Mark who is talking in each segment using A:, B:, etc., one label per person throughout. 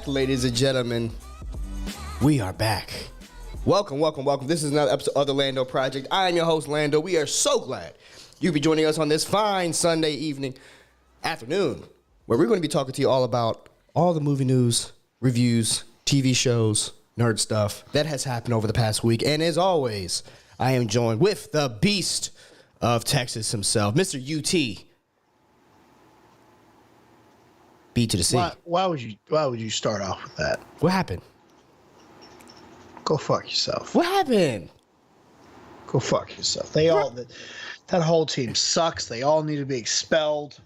A: back, ladies and gentlemen. We are back. Welcome. This is another episode of the Lando Project. I am your host, Lando. We are so glad you'll be joining us on this fine Sunday afternoon, where we're going to be talking to you all about all the movie news, reviews, TV shows, nerd stuff that has happened over the past week. And as always, I am joined with the beast of Texas himself, Mr. UT. B to the C.
B: Why would you start off with that?
A: What happened?
B: Go fuck yourself.
A: What happened?
B: Go fuck yourself. That whole team sucks. They all need to be expelled.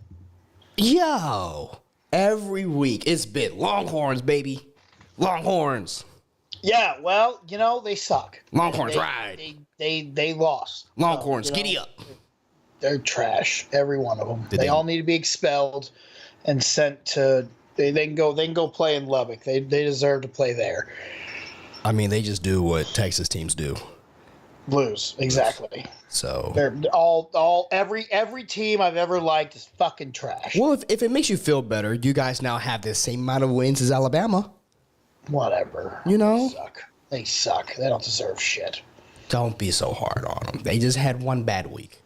A: Yo, every week it's been Longhorns, baby. Longhorns.
B: Yeah, well, they suck.
A: Longhorns ride.
B: They lost.
A: Longhorns, giddy up.
B: They're trash. Every one of them. They all need to be expelled and sent to. They can go play in Lubbock. They deserve to play there.
A: I mean, they just do what Texas teams do.
B: Lose, exactly.
A: So
B: they're every team I've ever liked is fucking trash.
A: Well, if it makes you feel better, you guys now have the same amount of wins as Alabama.
B: Whatever. They suck. They don't deserve shit.
A: Don't be so hard on them. They just had one bad week.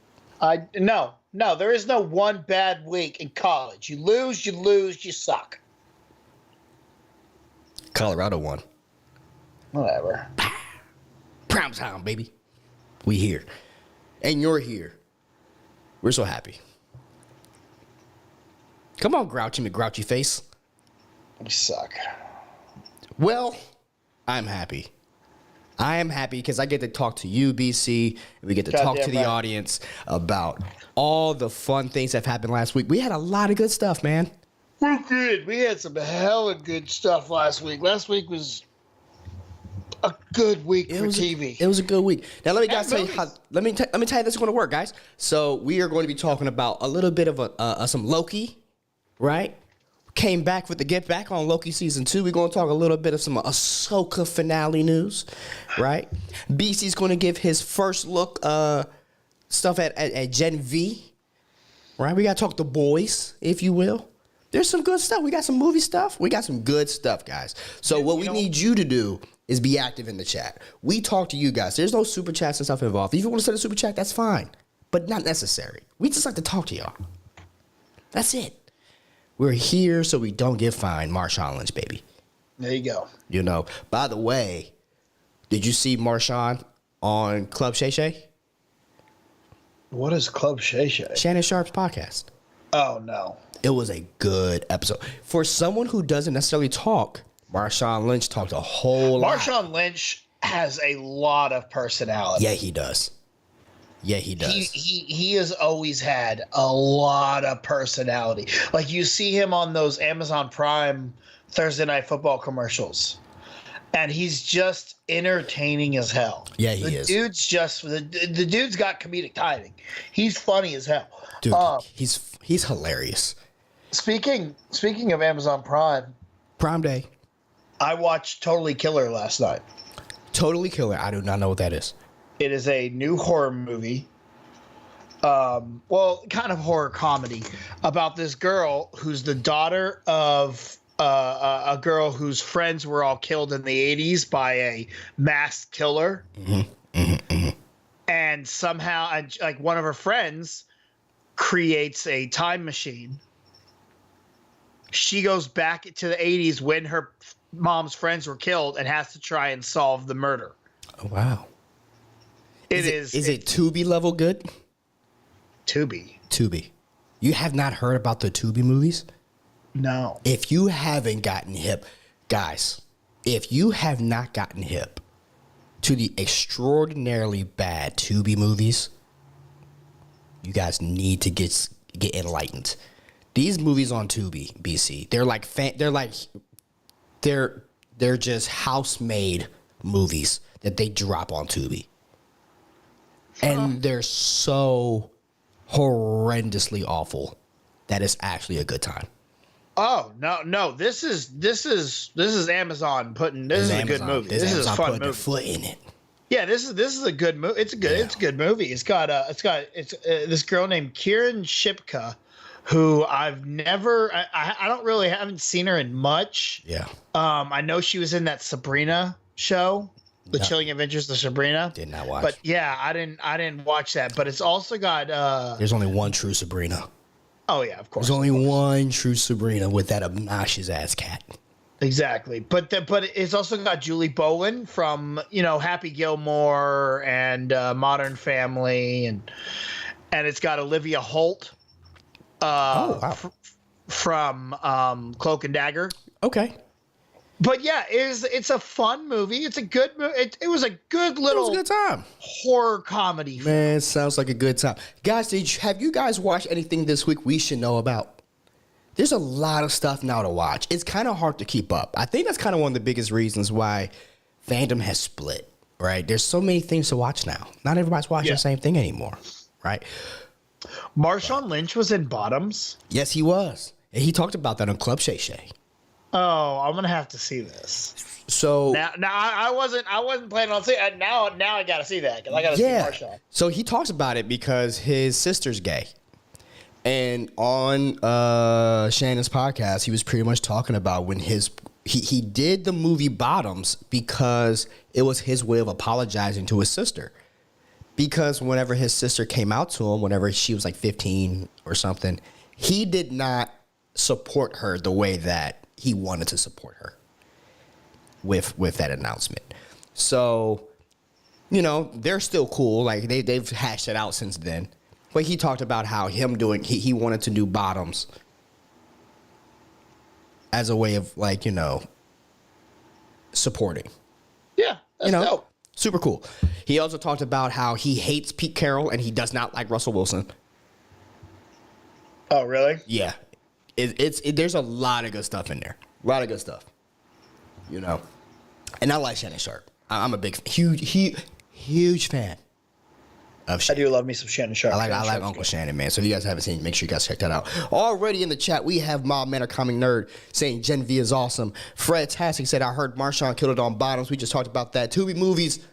B: No, there is no one bad week in college. You lose, you suck.
A: Colorado won.
B: Whatever.
A: Prime time, baby. We here. And you're here. We're so happy. Come on, grouchy face.
B: You suck.
A: Well, I'm happy. I am happy because I get to talk to you, BC, and we get to talk to the audience about all the fun things that have happened last week. We had a lot of good stuff, man.
B: We did. We had some hella good stuff last week. Last week was a good week for TV.
A: It was a good week. Now let me tell you how this is going to work, guys. So we are going to be talking about a little bit of some Loki, right? Came back with the Get Back on Loki season 2. We're going to talk a little bit of some Ahsoka finale news, right? BC's going to give his first look stuff at Gen V, right? We got to talk the boys, if you will. There's some good stuff. We got some movie stuff. We got some good stuff, guys. So what we need you to do is be active in the chat. We talk to you guys. There's no super chats and stuff involved. If you want to send a super chat, that's fine, but not necessary. We just like to talk to y'all. That's it. We're here so we don't get fined. Marshawn Lynch, baby.
B: There you go.
A: By the way, did you see Marshawn on Club Shay Shay?
B: What is Club Shay Shay?
A: Shannon Sharp's podcast.
B: Oh, no.
A: It was a good episode. For someone who doesn't necessarily talk, Marshawn Lynch talked a whole lot.
B: Marshawn Lynch has a lot of personality.
A: Yeah, he does.
B: He has always had a lot of personality. Like, you see him on those Amazon Prime Thursday Night Football commercials, and he's just entertaining as hell.
A: Yeah, he is.
B: The dude's got comedic timing. He's funny as hell.
A: Dude, he's hilarious.
B: Speaking of Amazon
A: Prime Day,
B: I watched Totally Killer last night.
A: Totally Killer. I do not know what that is.
B: It is a new horror movie. Kind of horror comedy about this girl who's the daughter of a girl whose friends were all killed in the 80s by a masked killer. And somehow, like, one of her friends creates a time machine. She goes back to the 80s when her mom's friends were killed and has to try and solve the murder.
A: Oh, wow.
B: Is
A: it Tubi level good?
B: Tubi.
A: You have not heard about the Tubi movies?
B: No.
A: If you haven't gotten hip, guys, if you have not gotten hip to the extraordinarily bad Tubi movies, you guys need to get enlightened. These movies on Tubi, BC, they're just house-made movies that they drop on Tubi. And they're so horrendously awful that it's actually a good time.
B: Oh, no. This is Amazon putting. This is a good movie. This is a fun movie.
A: Their foot in it.
B: Yeah, this is a good movie. It's a good movie. It's got this girl named Kieran Shipka, who I've never, I don't really haven't seen her in much.
A: Yeah.
B: I know she was in that Sabrina show, The Chilling Adventures of Sabrina.
A: Did not watch.
B: But yeah, I didn't watch that. But it's also got.
A: There's only one true Sabrina.
B: Oh yeah, of course.
A: There's only one true Sabrina with that obnoxious ass cat.
B: Exactly, but it's also got Julie Bowen from Happy Gilmore and Modern Family, and it's got Olivia Holt from Cloak and Dagger.
A: Okay.
B: But yeah, it's a fun movie. It's a good movie. It was a good little
A: good time.
B: Horror comedy.
A: Man, sounds like a good time. Guys, have you guys watched anything this week we should know about? There's a lot of stuff now to watch. It's kind of hard to keep up. I think that's kind of one of the biggest reasons why fandom has split, right? There's so many things to watch now. Not everybody's watching the same thing anymore, right?
B: Marshawn Lynch was in Bottoms.
A: Yes, he was. And he talked about that on Club Shay Shay.
B: Oh, I'm gonna have to see this.
A: So
B: now I wasn't planning on seeing it. Now I gotta see that because I gotta see Marshawn.
A: So he talks about it because his sister's gay. And on Shannon's podcast, he was pretty much talking about when he did the movie Bottoms because it was his way of apologizing to his sister. Because whenever his sister came out to him, whenever she was like 15 or something, he did not support her the way that he wanted to support her with that announcement. So, they're still cool. Like they've hashed it out since then. But he talked about how he wanted to do Bottoms as a way of supporting.
B: Yeah, that's dope.
A: Super cool. He also talked about how he hates Pete Carroll and he does not like Russell Wilson.
B: Oh, really?
A: Yeah. There's a lot of good stuff in there. A lot of good stuff. And I like Shannon Sharp. I'm a big, huge fan. I
B: do love me some Shannon Sharp.
A: I like Uncle Shannon, man. So if you guys haven't seen it, make sure you guys check that out. Already in the chat, we have Mild Manner Comic Nerd saying Gen V is awesome. Fred Tastic said, I heard Marshawn killed it on Bottoms. We just talked about that. Tubi movies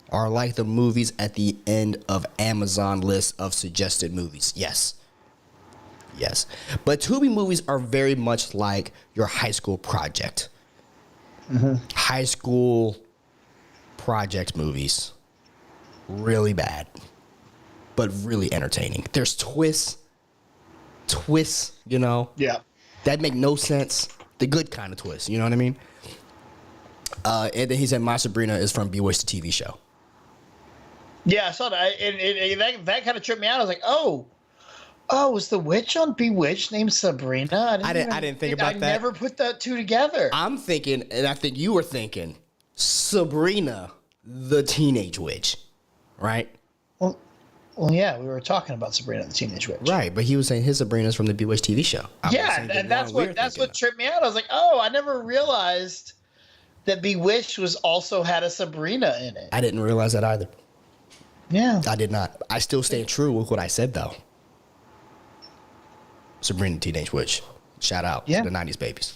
A: are like the movies at the end of Amazon list of suggested movies. Yes. But Tubi movies are very much like your high school project. Mm-hmm. High school project movies. Really bad. But really entertaining. There's twists,
B: Yeah.
A: That make no sense. The good kind of twists, you know what I mean? And then he said, My Sabrina is from Bewitched, the TV show.
B: Yeah, I saw that. And that kind of tripped me out. I was like, oh, was the witch on Bewitched named Sabrina?
A: I didn't think about that.
B: I never put that two together.
A: I'm thinking, and I think you were thinking, Sabrina, the teenage witch, right?
B: Well, yeah, we were talking about Sabrina the Teenage Witch.
A: Right, but he was saying his Sabrina's from the Bewitched TV show.
B: And that's what tripped me out. I was like, oh, I never realized that Bewitched also had a Sabrina in it.
A: I didn't realize that either.
B: Yeah.
A: I did not. I still stay true with what I said, though. Sabrina the Teenage Witch. Shout out to the 90s babies.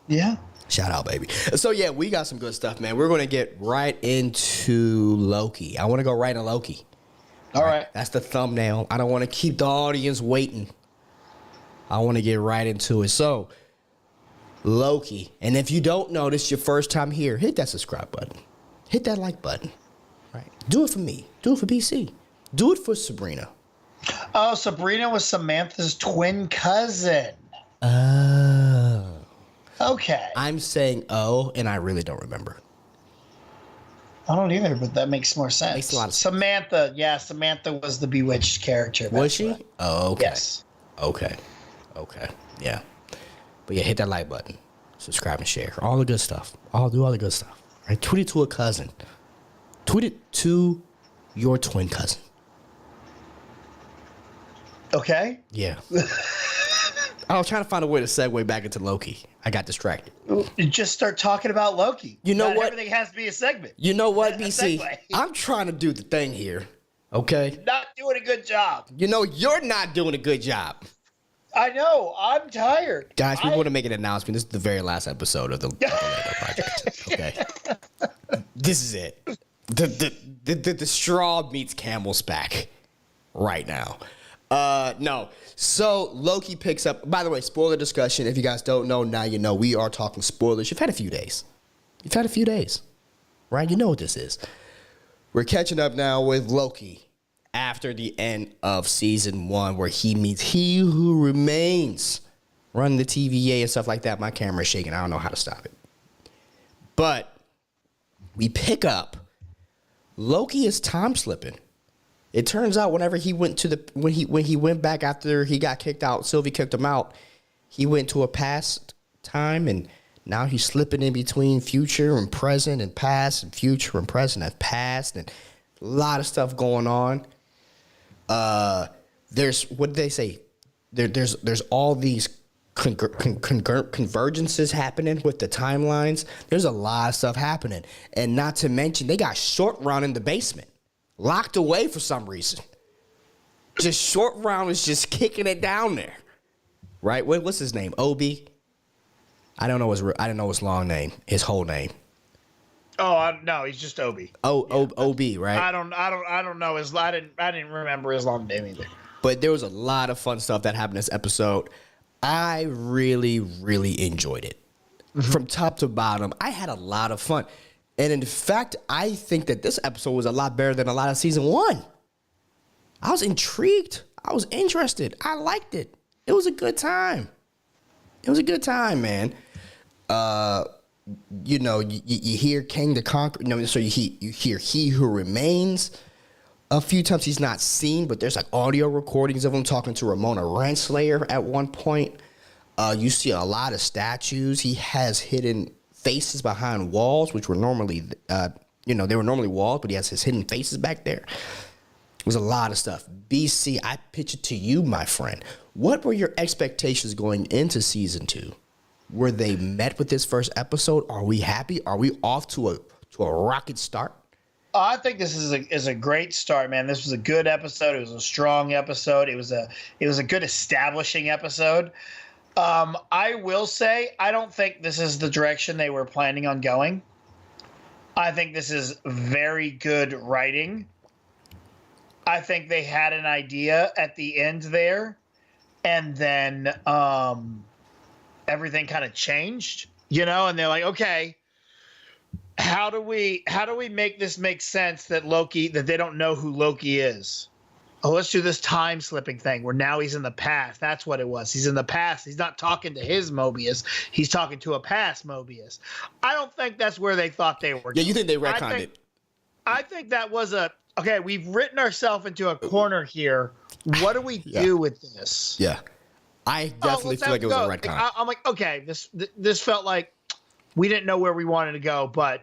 B: Yeah.
A: Shout out, baby. So, yeah, we got some good stuff, man. We're going to get right into Loki. I want to go right into Loki.
B: All right.
A: That's the thumbnail. I don't want to keep the audience waiting. I want to get right into it. So, Loki. And if you don't know, this is your first time here, hit that subscribe button. Hit that like button. Right. Do it for me. Do it for BC. Do it for Sabrina.
B: Oh, Sabrina was Samantha's twin cousin.
A: Oh.
B: Okay.
A: I'm saying and I really don't remember.
B: I don't either, but that makes more sense.
A: Makes a lot of sense.
B: Samantha, Samantha was the Bewitched character.
A: Was she?
B: Right.
A: Oh, okay.
B: Yes.
A: Okay. Yeah. But yeah, hit that like button. Subscribe and share. All the good stuff. Do all the good stuff. Right? Tweet it to a cousin. Tweet it to your twin cousin.
B: Okay.
A: Yeah. I was trying to find a way to segue back into Loki. I got distracted.
B: You just start talking about Loki.
A: You know what?
B: Everything has to be a segment.
A: You know what, BC? I'm trying to do the thing here. Okay?
B: Not doing a good job.
A: You're not doing a good job.
B: I know. I'm tired.
A: Guys, we want to make an announcement. This is the very last episode of the Lando Project. Okay? This is it. The straw meets camel's back right now. No. So Loki picks up. By the way, spoiler discussion. If you guys don't know, now you know. We are talking spoilers. You've had a few days. Right? You know what this is. We're catching up now with Loki after the end of season 1, where he meets He Who Remains, running the TVA and stuff like that. My camera's shaking. I don't know how to stop it. But we pick up. Loki is time slipping. It turns out whenever he went to when he went back after he got kicked out, Sylvie kicked him out. He went to a past time, and now he's slipping in between future and present and past and future and present and past, and a lot of stuff going on. There's what did they say? There's all these convergences happening with the timelines. There's a lot of stuff happening, and not to mention they got Short Round in the basement, locked away for some reason. Just Short Round is just kicking it down there, right? What's his name? Obi. I don't know his long name, his whole name.
B: Oh no, he's just Obi.
A: Obi, right?
B: I don't know his. I didn't remember his long name either.
A: But there was a lot of fun stuff that happened this episode. I really, really enjoyed it. From top to bottom, I had a lot of fun. And in fact, I think that this episode was a lot better than a lot of season 1. I was intrigued. I was interested. I liked it. It was a good time. Man. You know, you hear King the Conqueror. No, so you hear He Who Remains. A few times he's not seen, but there's like audio recordings of him talking to Ramona Renslayer at one point. You see a lot of statues. He has hidden faces behind walls, which were normally, they were normally walls, but he has his hidden faces back there. There's a lot of stuff. BC, I pitch it to you, my friend. What were your expectations going into season 2? Were they met with this first episode? Are we happy? Are we off to a rocket start?
B: I think this is a great start, man. This was a good episode. It was a strong episode. It was a good establishing episode. I will say I don't think this is the direction they were planning on going. I think this is very good writing. I think they had an idea at the end there, and then everything kind of changed, and they're like, okay, how do we make this make sense that they don't know who Loki is? Oh, let's do this time slipping thing where now he's in the past. That's what it was. He's in the past. He's not talking to his Mobius. He's talking to a past Mobius. I don't think that's where they thought they were.
A: Yeah, you think they retconned it?
B: I think that was okay, we've written ourselves into a corner here. What do we do with this?
A: Yeah. I definitely feel like it was a retcon.
B: I'm like, okay, this felt like we didn't know where we wanted to go, but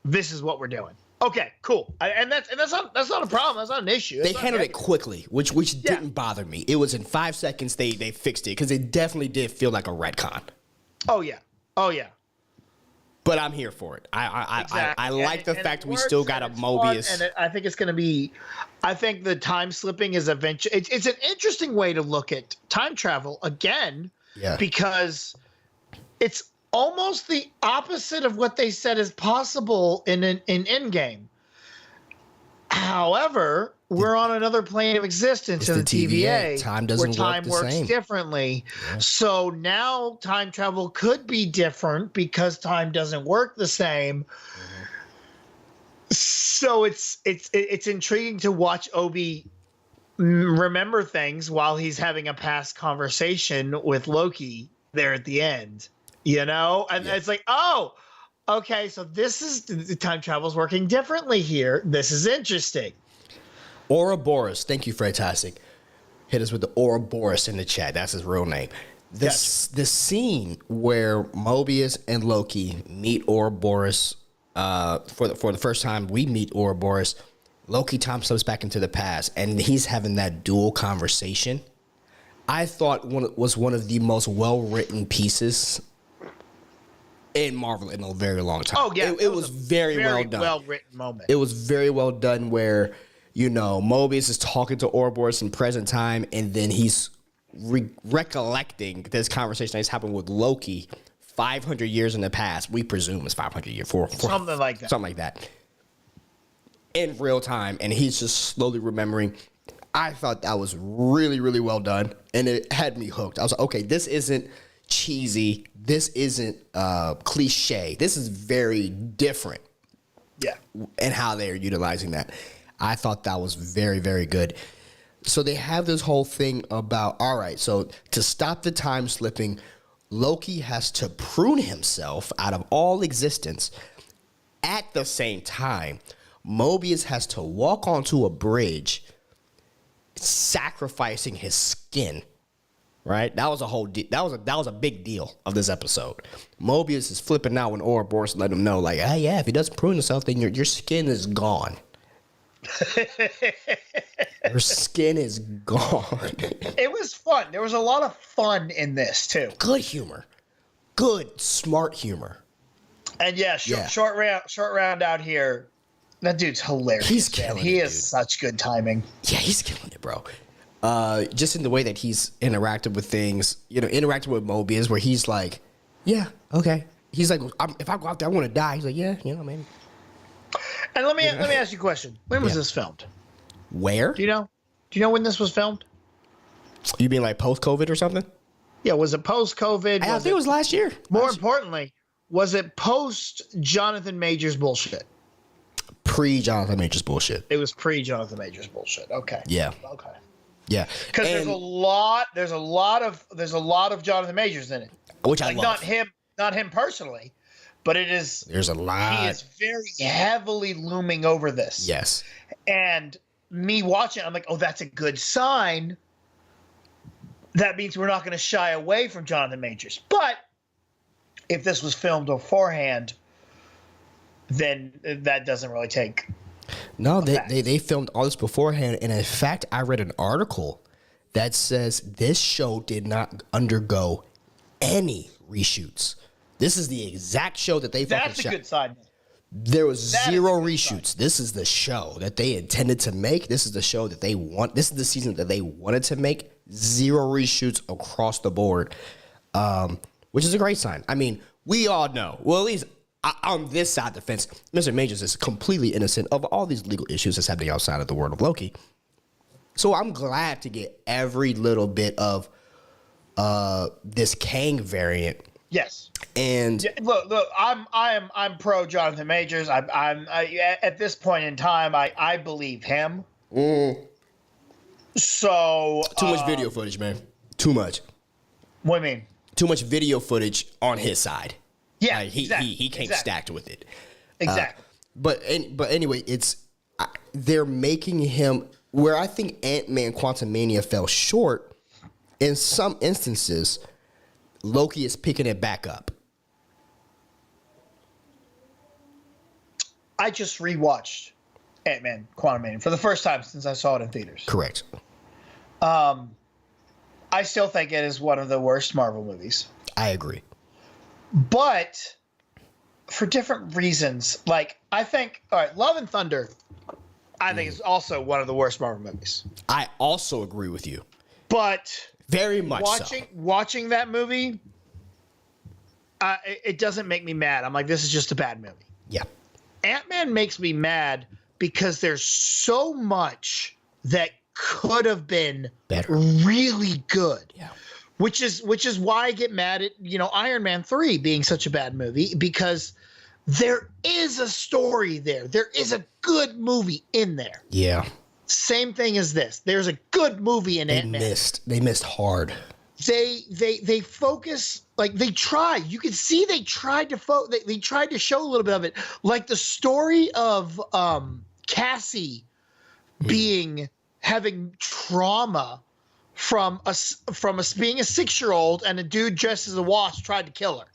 B: this is what we're doing. Okay, cool. And that's not a problem. That's not an issue.
A: They handled it quickly, which didn't bother me. It was in 5 seconds they fixed it, because it definitely did feel like a retcon.
B: Oh yeah.
A: But I'm here for it. I like the fact we still got a Mobius.
B: Fun, and I think it's going to be. I think the time slipping is eventually. It's an interesting way to look at time travel again.
A: Yeah.
B: Because it's almost the opposite of what they said is possible in Endgame. However, we're on another plane of existence in the TVA.
A: Time doesn't work the same.
B: Where time works differently. Yeah. So now time travel could be different because time doesn't work the same. Mm-hmm. So it's intriguing to watch Obi remember things while he's having a past conversation with Loki there at the end. And it's like, oh, okay, so this is the time travel's working differently here. This is interesting.
A: Ouroboros, thank you, Fantastic. Hit us with the Ouroboros in the chat. That's his real name. The scene where Mobius and Loki meet Ouroboros for the first time, we meet Ouroboros. Loki time slips back into the past, and he's having that dual conversation. I thought was one of the most well-written pieces in Marvel in a very long time.
B: Oh yeah,
A: it was very well done.
B: Well-written moment.
A: It was very well done where, Mobius is talking to Ouroboros in present time, and then he's recollecting this conversation that's happened with Loki 500 years in the past. We presume it's 500 years.
B: Something like that.
A: Something like that. In real time, and he's just slowly remembering. I thought that was really, really well done, and it had me hooked. I was like, okay, this isn't cheesy. This isn't cliche. This is very different.
B: Yeah.
A: And how they're utilizing that. I thought that was very, very good. So they have this whole thing about, all right, so to stop the time slipping, Loki has to prune himself out of all existence. At the same time, Mobius has to walk onto a bridge, sacrificing his skin. Right? That was a whole that was a big deal of this episode. Mobius is flipping out when Ouroboros let him know, like, hey, yeah, if he doesn't prune himself, then your skin is gone. Your skin is gone.
B: It was fun. There was a lot of fun in this too.
A: Good humor. Good, smart humor.
B: And short round out here. That dude's hilarious.
A: He's killing it.
B: He has such good timing.
A: Yeah, he's killing it, bro. Just in the way that he's interacted with things, interacting with Mobius, where he's like, yeah, okay. He's like, if I go out there, I want to die. He's like, yeah, maybe.
B: And let me ask you a question. When was this filmed?
A: Where?
B: Do you know? Do you know when this was filmed?
A: You mean like post-COVID or something?
B: Yeah, was it post-COVID?
A: I think it was last year.
B: More importantly, was it post-Jonathan Majors bullshit?
A: Pre-Jonathan Majors bullshit.
B: It was pre-Jonathan Majors bullshit. Okay.
A: Yeah.
B: Okay.
A: Yeah.
B: Because there's a lot of Jonathan Majors in it.
A: Which I love.
B: Not him personally, but it is.
A: There's a lot.
B: He is very heavily looming over this.
A: Yes.
B: And me watching, I'm like, oh, that's a good sign. That means we're not going to shy away from Jonathan Majors. But if this was filmed beforehand, then that doesn't really take.
A: No, they filmed all this beforehand. And in fact, I read an article that says this show did not undergo any reshoots. This is the exact show that they fucking shot.
B: That's a good sign.
A: There was zero reshoots. This is the show that they intended to make. This is the show that they want. This is the season that they wanted to make. Zero reshoots across the board, which is a great sign. I mean, we all know. Well, at least on this side of the fence, Mr. Majors is completely innocent of all these legal issues that's happening outside of the world of Loki. So I'm glad to get every little bit of this Kang variant.
B: Yes.
A: And
B: look, I'm pro Jonathan Majors. I at this point in time, I believe him. So
A: too much video footage, man. Too much.
B: What do you mean?
A: Too much video footage on his side.
B: Yeah,
A: he came stacked with it.
B: Exactly.
A: But anyway, they're making him where I think Ant-Man Quantumania fell short. In some instances, Loki is picking it back up.
B: I just rewatched Ant-Man Quantumania for the first time since I saw it in theaters.
A: Correct.
B: I still think it is one of the worst Marvel movies.
A: I agree.
B: But for different reasons. Like, I think, all right, Love and Thunder, I think is also one of the worst Marvel movies.
A: I also agree with you.
B: But
A: very much
B: watching that movie, it doesn't make me mad. I'm like, this is just a bad movie.
A: Yeah.
B: Ant-Man makes me mad because there's so much that could have been
A: better,
B: really good.
A: Yeah.
B: Which is why I get mad at, Iron Man 3 being such a bad movie, because there is a story there. There is a good movie in there.
A: Yeah.
B: Same thing as this. There's a good movie in Ant-Man.
A: They missed hard.
B: They focus, like, they try. You can see they tried to they tried to show a little bit of it, like the story of Cassie having trauma from being a 6-year-old, and a dude dressed as a wasp tried to kill her.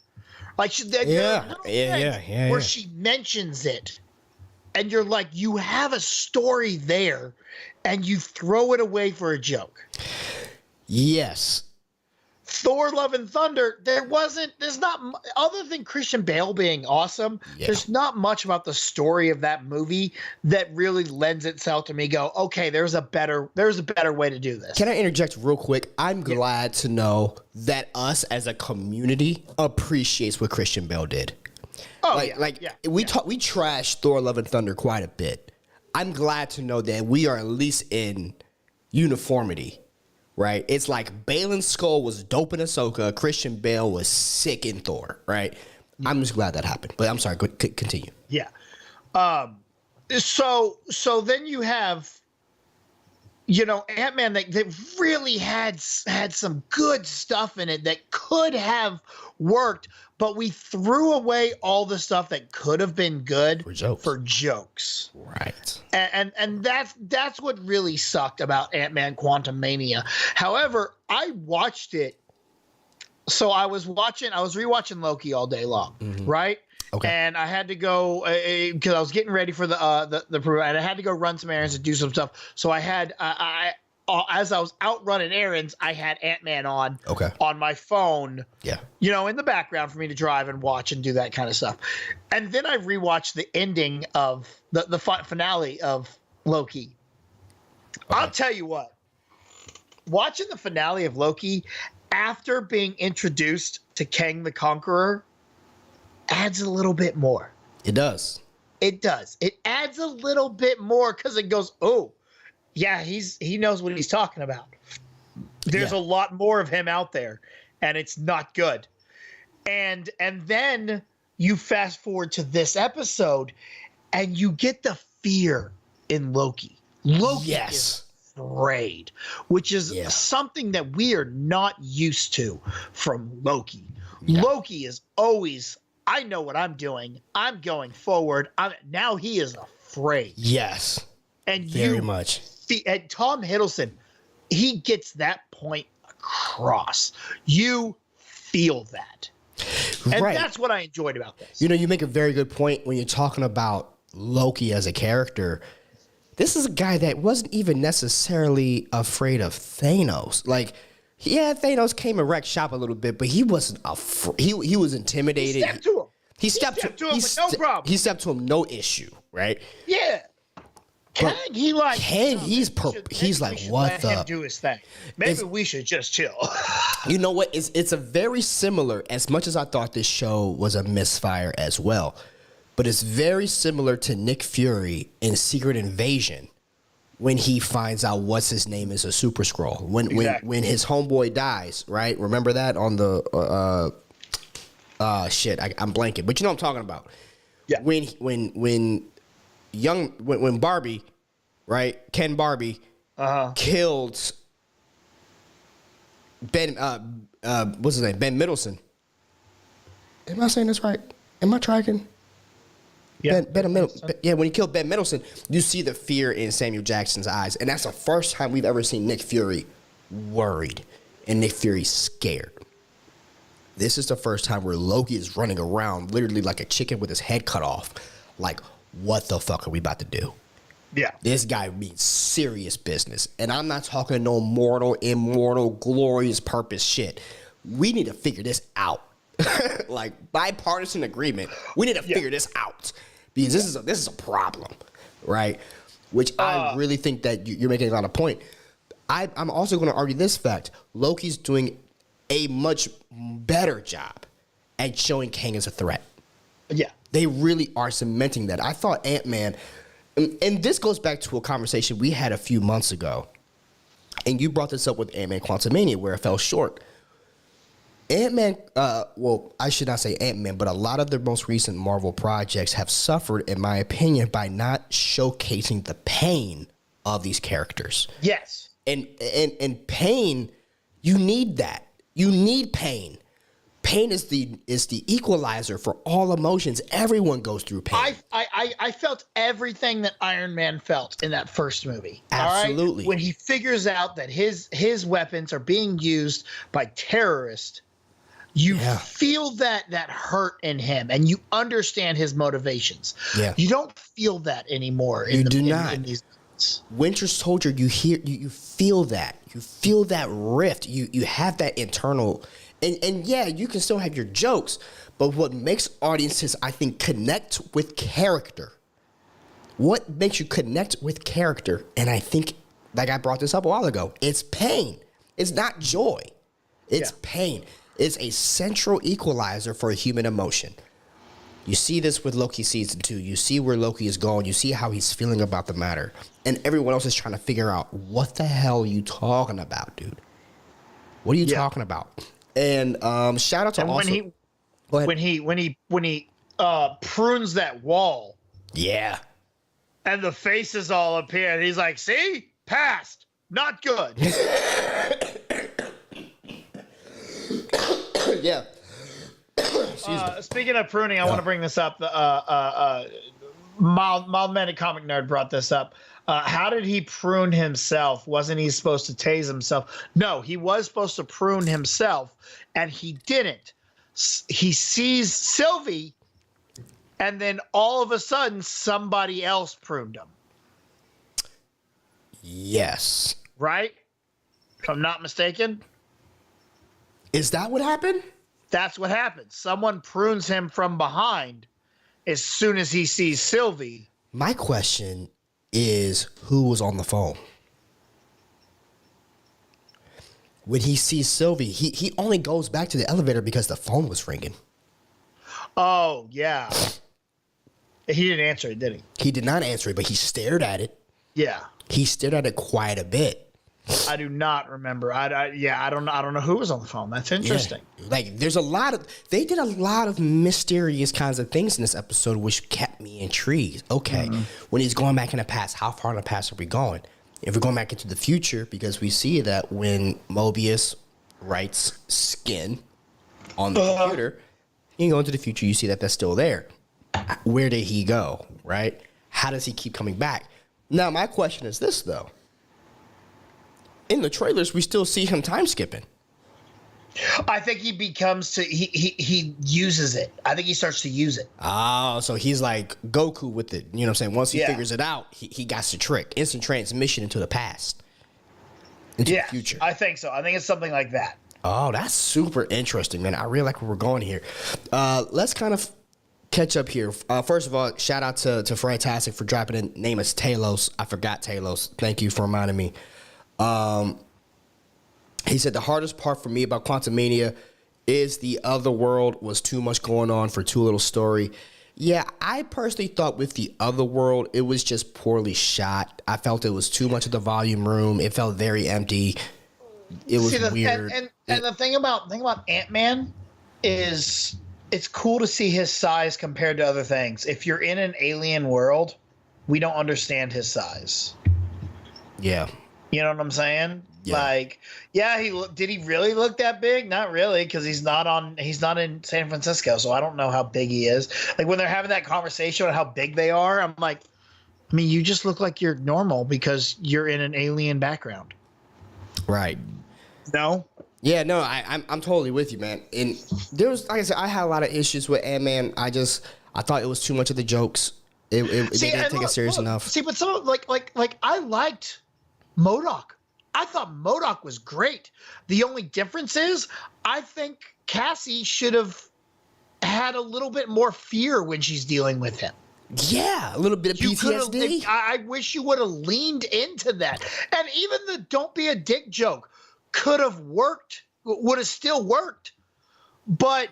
B: Like, where she mentions it, and you're like, you have a story there, and you throw it away for a joke.
A: Yes.
B: Thor: Love and Thunder, there's not, other than Christian Bale being awesome, there's not much about the story of that movie that really lends itself to me go, okay, there's a better way to do this.
A: Can I interject real quick? I'm glad to know that us as a community appreciates what Christian Bale did.
B: Oh,
A: we trashed Thor: Love and Thunder quite a bit. I'm glad to know that we are at least in uniformity, right? It's like Balin's skull was dope in Ahsoka, Christian Bale was sick in Thor, right? I'm just glad that happened. But I'm sorry, continue.
B: Yeah. So then you have, Ant-Man that really had some good stuff in it that could have worked, but we threw away all the stuff that could have been good for jokes.
A: Right.
B: And that's what really sucked about Ant-Man Quantumania. However, I watched it. So I was rewatching Loki all day long, right? Okay. And I had to go because I was getting ready for the and I had to go run some errands and do some stuff. So I had as I was out running errands, I had Ant-Man on my phone. Yeah. In the background for me to drive and watch and do that kind of stuff. And then I rewatched the ending of the finale of Loki. Okay. I'll tell you what. Watching the finale of Loki after being introduced to Kang the Conqueror adds a little bit more.
A: It does.
B: It does. It adds a little bit more because it goes, oh, yeah, he knows what he's talking about. There's a lot more of him out there, and it's not good. And then you fast forward to this episode, and you get the fear in Loki. Loki is afraid, which is something that we are not used to from Loki. Yeah. Loki is always, I know what I'm doing. I'm going forward. Now he is afraid.
A: Yes.
B: And
A: very much.
B: And Tom Hiddleston, he gets that point across. You feel that. And that's what I enjoyed about this.
A: You make a very good point when you're talking about Loki as a character. This is a guy that wasn't even necessarily afraid of Thanos. Like, yeah, Thanos came and wrecked shop a little bit, but he wasn't he was intimidated. He stepped to him with no problem. He stepped to him, no issue, right?
B: Yeah. Kang, he's like,
A: what the?
B: Let him do his thing. Maybe we should just chill.
A: You know what? It's a very similar. As much as I thought this show was a misfire as well, but it's very similar to Nick Fury in Secret Invasion when he finds out what's his name is a Super Skrull. When his homeboy dies, right? Remember that on the I'm blanking, but you know what I'm talking about. Yeah. When Barbie, right? Ken Barbie killed Ben. What's his name? Ben Middleton. Am I saying this right? Am I tracking? Yeah. When he killed Ben Middleton, you see the fear in Samuel Jackson's eyes, and that's the first time we've ever seen Nick Fury worried and Nick Fury scared. This is the first time where Loki is running around literally like a chicken with his head cut off. Like, what the fuck are we about to do? Yeah. This guy means serious business. And I'm not talking no mortal, immortal, glorious purpose shit. We need to figure this out. Like, bipartisan agreement. We need to figure this out. Because this is a problem, right? Which I really think that you're making a lot of point. I'm also going to argue this fact. Loki's doing a much better job at showing Kang as a threat. Yeah. They really are cementing that. I thought Ant-Man, and this goes back to a conversation we had a few months ago, and you brought this up with Ant-Man Quantumania, where it fell short. Ant-Man, well, I should not say Ant-Man, but a lot of the most recent Marvel projects have suffered, in my opinion, by not showcasing the pain of these characters. Yes. And pain, you need that. You need pain. Pain is the equalizer for all emotions. Everyone goes through pain.
B: I felt everything that Iron Man felt in that first movie.
A: Absolutely.
B: All right? When he figures out that his weapons are being used by terrorists, you feel that hurt in him, and you understand his motivations. Yeah. You don't feel that anymore. In these
A: Winter Soldier, you feel that. You feel that rift. You have that internal. And yeah, you can still have your jokes, but what makes audiences, I think, connect with character, what makes you connect with character, and I think, like I brought this up a while ago, it's pain. It's not joy. It's pain. It's a central equalizer for human emotion. You see this with Loki season 2. You see where Loki is going. You see how he's feeling about the matter. And everyone else is trying to figure out, what the hell are you talking about, dude? What are you talking about? And shout out to
B: when he prunes that wall.
A: Yeah.
B: And the faces all appear. And he's like, see? Passed. Not good.
A: Yeah.
B: Speaking of pruning, I want to bring this up. Mild-mannered comic nerd brought this up. How did he prune himself? Wasn't he supposed to tase himself? No, he was supposed to prune himself, and he didn't. He sees Sylvie, and then all of a sudden, somebody else pruned him.
A: Yes.
B: Right? If I'm not mistaken.
A: Is that what happened?
B: That's what happens. Someone prunes him from behind as soon as he sees Sylvie.
A: My question is, who was on the phone? When he sees Sylvie, he only goes back to the elevator because the phone was ringing.
B: Oh, yeah. He didn't answer it, did he?
A: He did not answer it, but he stared at it.
B: Yeah.
A: He stared at it quite a bit.
B: I do not remember. I don't know who was on the phone. That's interesting.
A: Yeah. Like, they did a lot of mysterious kinds of things in this episode, which kept me intrigued. Okay, when he's going back in the past, how far in the past are we going? If we're going back into the future, because we see that when Mobius writes skin on the computer, you go into the future, you see that that's still there. Where did he go, right? How does he keep coming back? Now, my question is this, though. In the trailers, we still see him time skipping.
B: I think he uses it. I think he starts to use it.
A: Oh, so he's like Goku with it. You know what I'm saying? Once he figures it out, he got the trick. Instant transmission into the past. Into the future.
B: I think so. I think it's something like that.
A: Oh, that's super interesting, man. I really like where we're going here. Let's kind of catch up here. First of all, shout out to Fantastic for dropping in. Name is Talos. I forgot Talos. Thank you for reminding me. He said the hardest part for me about Quantumania is the other world was too much going on for too little story. Yeah, I personally thought with the other world, it was just poorly shot. I felt it was too much of the volume room. It felt very empty. It was weird.
B: And the thing about Ant-Man is it's cool to see his size compared to other things. If you're in an alien world, we don't understand his size.
A: Yeah.
B: You know what I'm saying?
A: Yeah.
B: Like, did he really look that big? Not really, because he's not in San Francisco, so I don't know how big he is. Like when they're having that conversation on how big they are, I'm like, I mean, you just look like you're normal because you're in an alien background.
A: Right.
B: No?
A: Yeah, no, I'm totally with you, man. And there was, like I said, I had a lot of issues with Ant-Man. I thought it was too much of the jokes. They didn't take it serious enough.
B: See, but some like I liked MODOK. I thought MODOK was great. The only difference is I think Cassie should have had a little bit more fear when she's dealing with him.
A: Yeah, a little bit of PTSD.
B: I wish you would have leaned into that. And even the don't be a dick joke could have worked, would have still worked. But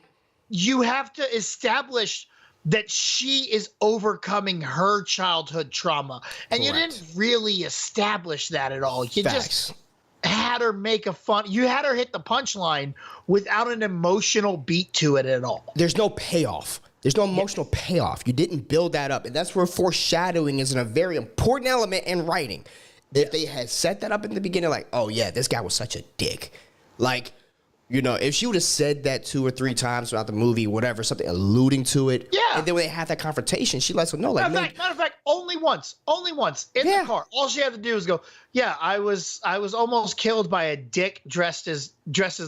B: you have to establish that she is overcoming her childhood trauma. And you didn't really establish that at all. You just had her make you had her hit the punchline without an emotional beat to it at all.
A: There's no payoff. There's no emotional payoff. You didn't build that up. And that's where foreshadowing is a very important element in writing. If they had set that up in the beginning, like, oh yeah, this guy was such a dick. Like, you know, if she would have said that 2 or 3 times throughout the movie, whatever, something alluding to it. Yeah. And then when they have that confrontation, she lets them know, like,
B: matter of fact, only once in the car. All she had to do was go, yeah, I was almost killed by a dick dressed as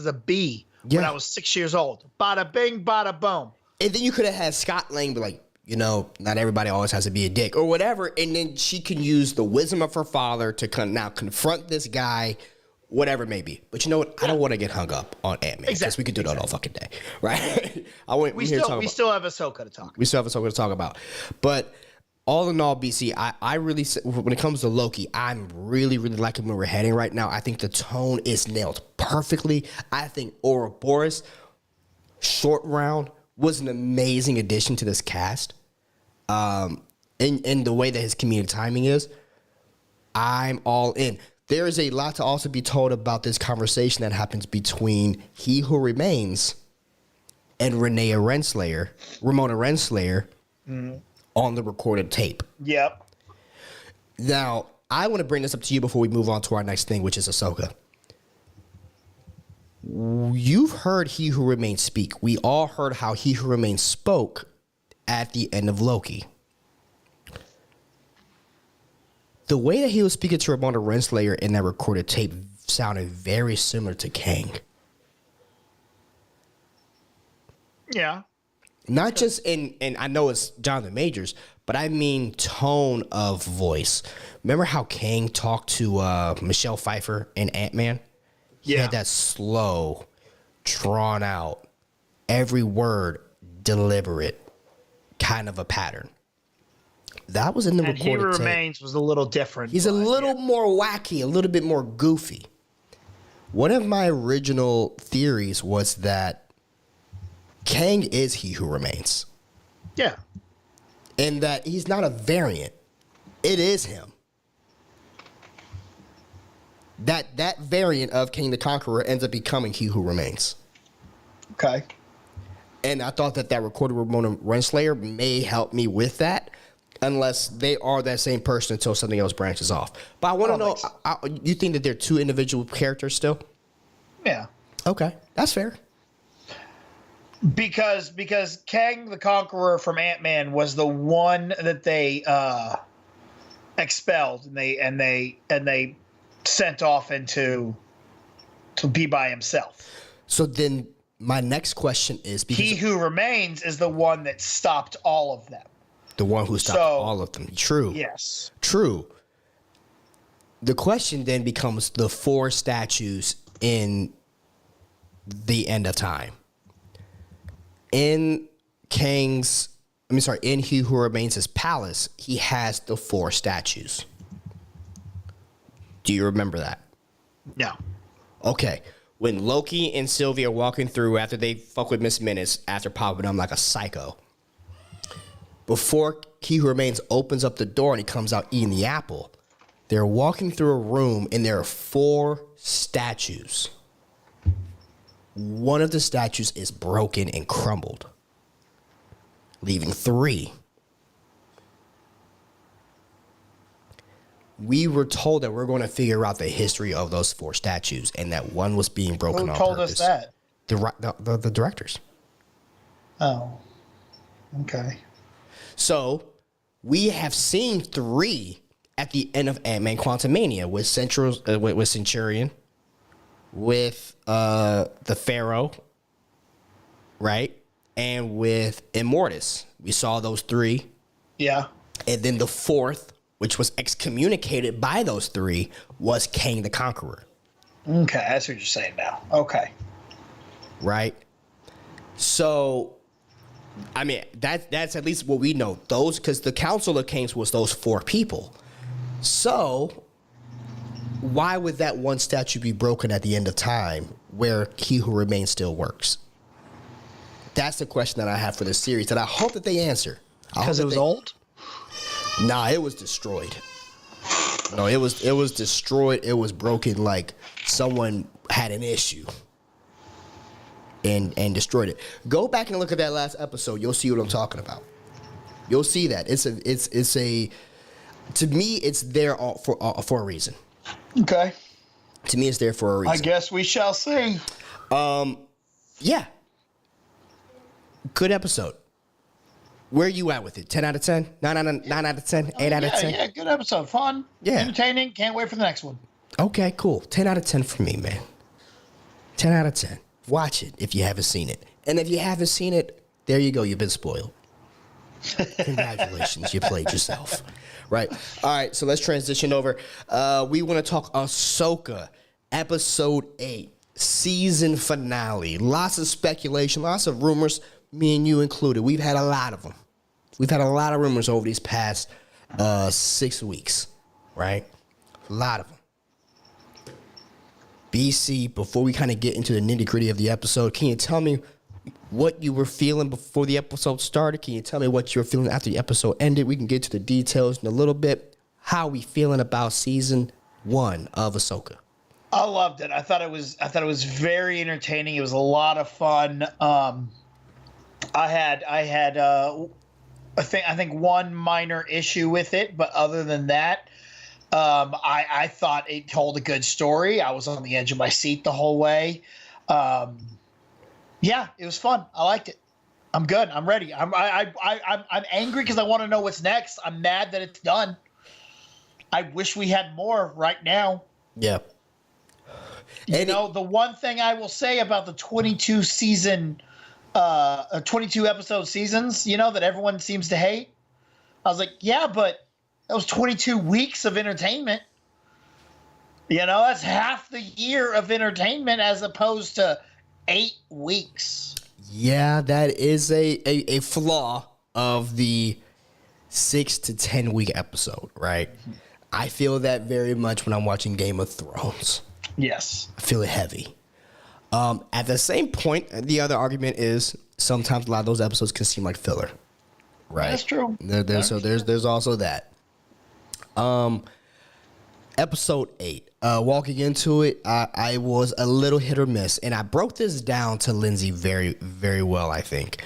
B: a bee when I was 6 years old. Bada bing, bada boom.
A: And then you could have had Scott Lang be like, you know, not everybody always has to be a dick or whatever. And then she can use the wisdom of her father to now confront this guy, whatever it may be. But you know what? I don't want to get hung up on Ant-Man. Because we could do that all fucking day, right?
B: We still have Ahsoka to talk about.
A: We still have Ahsoka to talk about. But all in all, BC, I really, when it comes to Loki, I'm really, really liking where we're heading right now. I think the tone is nailed perfectly. I think Ouroboros, short round, was an amazing addition to this cast. In the way that his comedic timing is, I'm all in. There is a lot to also be told about this conversation that happens between He Who Remains and Ramona Renslayer, on the recorded tape.
B: Yep.
A: Now, I want to bring this up to you before we move on to our next thing, which is Ahsoka. You've heard He Who Remains speak. We all heard how He Who Remains spoke at the end of Loki. The way that he was speaking to Ramona Renslayer in that recorded tape sounded very similar to Kang.
B: Yeah.
A: Not just in I know it's Jonathan Majors, but I mean tone of voice. Remember how Kang talked to Michelle Pfeiffer in Ant-Man? He had that slow, drawn out, every word deliberate kind of a pattern. That was in the recorded tape.
B: He Remains was a little different.
A: He's a little more wacky, a little bit more goofy. One of my original theories was that Kang is He Who Remains.
B: Yeah.
A: And that he's not a variant. It is him. That variant of King the Conqueror ends up becoming He Who Remains.
B: Okay.
A: And I thought that recorded Ramona Renslayer may help me with that, unless they are that same person until something else branches off. But I want to know, you think that they're two individual characters still?
B: Yeah.
A: Okay, that's fair.
B: Because Kang the Conqueror from Ant-Man was the one that they expelled and they sent off to be by himself.
A: So then my next question is, because
B: He Who Remains is the one that stopped all of them.
A: The one who stopped all of them. True.
B: Yes.
A: True. The question then becomes the 4 statues in the end of time. In He Who Remains' palace, he has the 4 statues. Do you remember that?
B: No.
A: Okay. When Loki and Sylvie are walking through after they fuck with Miss Minutes, after popping them like a psycho, before He Who Remains opens up the door and he comes out eating the apple, they're walking through a room and there are 4 statues. One of the statues is broken and crumbled, leaving 3. We were told that we're going to figure out the history of those 4 statues and that one was being broken on purpose.
B: Who told us that?
A: The directors.
B: Oh. Okay.
A: So we have seen 3 at the end of Ant-Man Quantumania with Centurion, with the Pharaoh, right? And with Immortus. We saw those 3.
B: Yeah.
A: And then the 4th, which was excommunicated by those 3, was Kang the Conqueror.
B: Okay, that's what you're saying now. Okay.
A: Right? So, I mean, that's at least what we know. Those, because the Council of Kings was those 4 people. So, why would that one statue be broken at the end of time where He Who Remains still works? That's the question that I have for this series that I hope that they answer.
B: Because it was old?
A: Nah, it was destroyed. No, it was destroyed. It was broken like someone had an issue and destroyed it. Go back and look at that last episode. You'll see what I'm talking about. You'll see that. It's a to me, it's there for a reason.
B: Okay.
A: To me, it's there for a reason.
B: I guess we shall see.
A: Yeah. Good episode. Where are you at with it? 10 out of 10? 9 out of 10? 8 out of 10?
B: Yeah, good episode. Fun.
A: Yeah.
B: Entertaining. Can't wait for the next one.
A: Okay, cool. 10 out of 10 for me, man. 10 out of 10. Watch it if you haven't seen it. And if you haven't seen it, there you go. You've been spoiled. Congratulations. You played yourself. Right. All right, so let's transition over. We want to talk Ahsoka, episode 8, season finale. Lots of speculation, lots of rumors, me and you included. We've had a lot of them. We've had a lot of rumors over these past 6 weeks, right? A lot of them. BC, before we kind of get into the nitty-gritty of the episode, can you tell me what you were feeling before the episode started. Can you tell me what you were feeling after the episode ended? We can get to the details in a little bit. How are we feeling about season 1 of Ahsoka?
B: I loved it. I thought it was very entertaining. It was a lot of fun. I think one minor issue with it, but other than that, I thought it told a good story. I was on the edge of my seat the whole way. Yeah, it was fun. I liked it. I'm good. I'm ready. I'm angry because I want to know what's next. I'm mad that it's done. I wish we had more right now.
A: Yeah.
B: You know, the one thing I will say about the 22 episode seasons, you know, that everyone seems to hate. I was like, yeah, but that was 22 weeks of entertainment. You know, that's half the year of entertainment as opposed to 8 weeks.
A: Yeah, that is a flaw of the 6 to 10 week episode, right? I feel that very much when I'm watching Game of Thrones.
B: Yes.
A: I feel it heavy. At the same point, the other argument is sometimes a lot of those episodes can seem like filler, right?
B: That's true.
A: There's also that. Episode 8. Walking into it, I was a little hit or miss, and I broke this down to Lindsay very, very well, I think.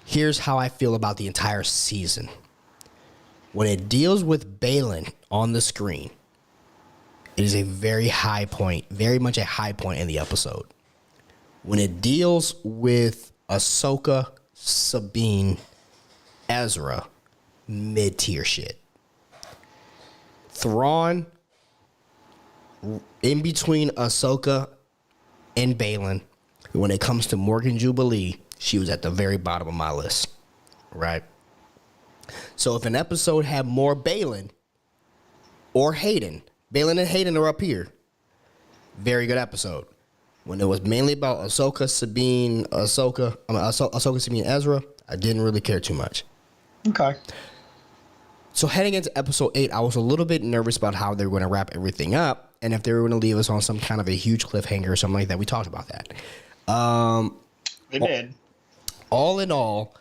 A: Here's how I feel about the entire season. When it deals with Balin on the screen, it is a very high point, very much a high point in the episode. When it deals with Ahsoka, Sabine, Ezra, mid-tier shit. Thrawn, in between Ahsoka and Balin, when it comes to Morgan Jubilee, she was at the very bottom of my list, right? So if an episode had more Balin or Hayden, Balin and Hayden are up here. Very good episode. When it was mainly about Ahsoka, Sabine, Ezra, I didn't really care too much.
B: Okay.
A: So heading into episode 8, I was a little bit nervous about how they were going to wrap everything up and if they were going to leave us on some kind of a huge cliffhanger or something like that. We talked about that.
B: They did.
A: All in all,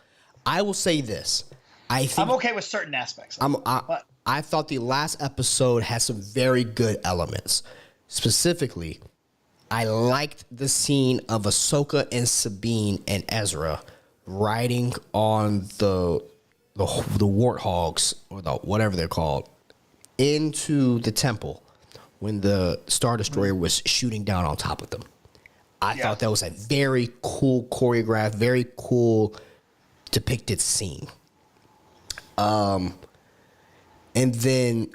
A: I will say this.
B: I'm okay with certain aspects.
A: I thought the last episode had some very good elements. Specifically, I liked the scene of Ahsoka and Sabine and Ezra riding on the warthogs, or whatever they're called, into the temple when the Star Destroyer was shooting down on top of them. I thought that was a very cool choreographed, very cool depicted scene. And then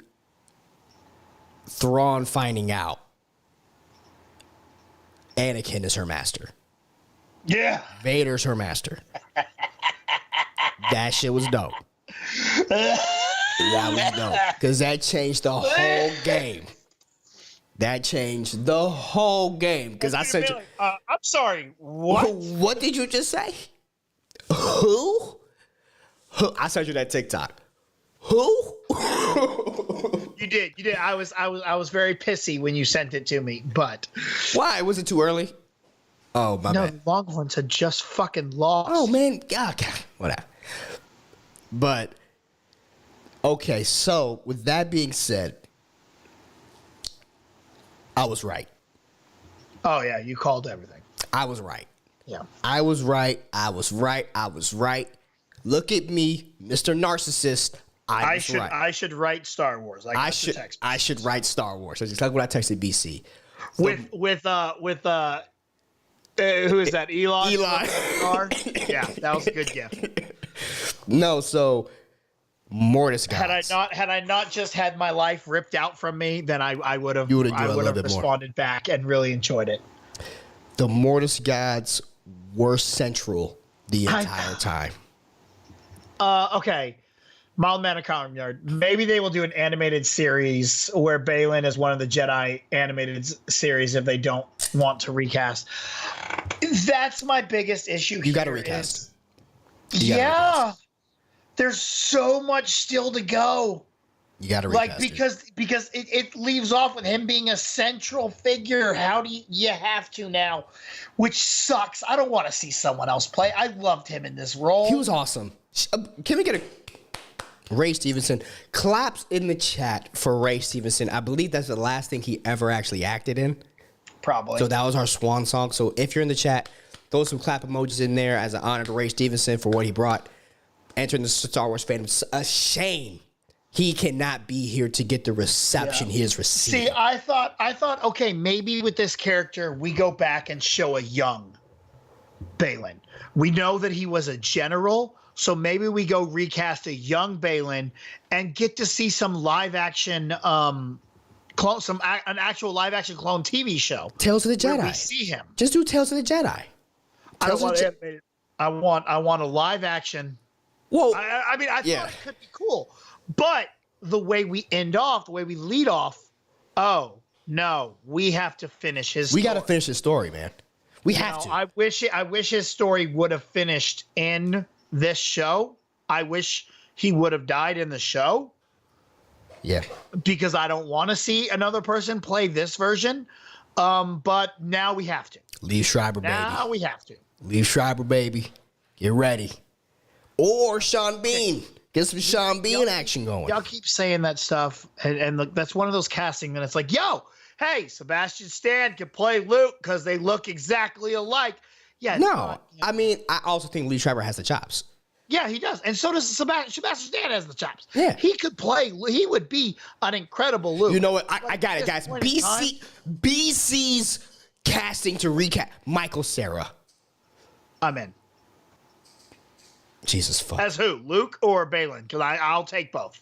A: Thrawn finding out Anakin is her master.
B: Yeah.
A: Vader's her master. That shit was dope. That was dope. Because that changed the whole game. That changed the whole game. Because I said,
B: I'm sorry. What?
A: What did you just say? Who? I sent you that TikTok. Who?
B: You did. I was very pissy when you sent it to me, but
A: why? Was it too early? Oh, my bad.
B: No, the Longhorns had just fucking lost.
A: Oh, man. God, whatever. But, okay, so with that being said, I was right.
B: Oh, yeah, you called everything.
A: I was right.
B: Yeah.
A: I was right. Look at me, Mr. Narcissist. I
B: should write Star Wars.
A: I should write Star Wars. That's exactly what I texted BC.
B: Who is that? Elon. Yeah, that was a good gift.
A: No, so Mortis gods.
B: Had I not just had my life ripped out from me, then I would have responded back and really enjoyed it.
A: The Mortis gods were central the entire time.
B: Okay. Mild manner comment. Maybe they will do an animated series where Balin is one of the Jedi animated series if they don't want to recast. That's my biggest issue.
A: You got to recast.
B: Yeah. There's so much still to go.
A: You got to
B: like
A: recast
B: because it leaves off with him being a central figure. How do you have to now, which sucks. I don't want to see someone else play. I loved him in this role.
A: He was awesome. Can we get a Ray Stevenson claps in the chat for Ray Stevenson? I believe that's the last thing he ever actually acted in.
B: Probably.
A: So that was our swan song. So if you're in the chat, throw some clap emojis in there as an honor to Ray Stevenson for what he brought. Entering the Star Wars fandom. It's a shame he cannot be here to get the reception he has received.
B: See, I thought, okay, maybe with this character, we go back and show a young Balin. We know that he was a general, so maybe we go recast a young Balin and get to see some live action, an actual live action clone TV show.
A: Tales of the Jedi.
B: Where we see him.
A: Just do Tales of the Jedi.
B: I don't want animated. I want a live action.
A: Whoa.
B: I mean, I thought it could be cool. But the way we end off, the way we lead off, oh no, we have to finish his story.
A: We got to finish his story, man. We have to.
B: I wish his story would have finished in this show. I wish he would have died in the show.
A: Yeah.
B: Because I don't want to see another person play this version. But now we have to.
A: Leave Schreiber, baby.
B: Now we have to.
A: Leave Schreiber, baby. Get ready. Or Sean Bean. Get some Sean Bean action going.
B: Y'all keep saying that stuff, and look, that's one of those casting that it's like, yo, hey, Sebastian Stan can play Luke because they look exactly alike. Yeah.
A: No, I mean, I also think Lee Schreiber has the chops.
B: Yeah, he does, and so does Sebastian Stan has the chops.
A: Yeah,
B: he could play. He would be an incredible Luke.
A: You know what? I got it, guys. BC's casting to recap Michael Cera.
B: I'm in.
A: Jesus fuck.
B: As who? Luke or Balin? Because I'll take both.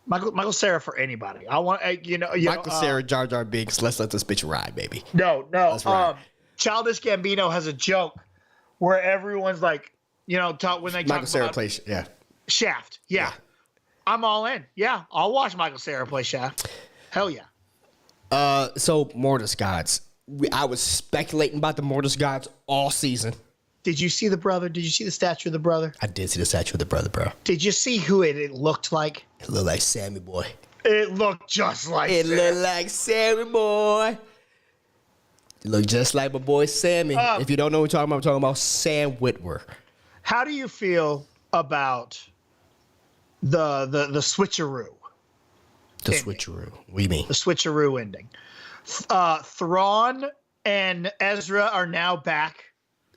B: Michael Cera for anybody. I want
A: Michael Cera, Jar Jar Binks. Let's let this bitch ride, baby.
B: No. Childish Gambino has a joke where everyone's like, talk when they talk
A: Michael Cera
B: about
A: plays
B: Shaft. Yeah. I'm all in. Yeah, I'll watch Michael Cera play Shaft. Hell yeah.
A: So Mortis Gods. I was speculating about the Mortis Gods all season.
B: Did you see the brother? Did you see the statue of the brother?
A: I did see the statue of the brother, bro.
B: Did you see who it looked like?
A: It looked like Sammy Boy.
B: It looked just like
A: It looked like Sammy Boy. It looked just like my boy Sammy. If you don't know what I'm talking about Sam Witwer.
B: How do you feel about the switcheroo?
A: The switcheroo. What do you mean?
B: The switcheroo ending. Thrawn and Ezra are now back.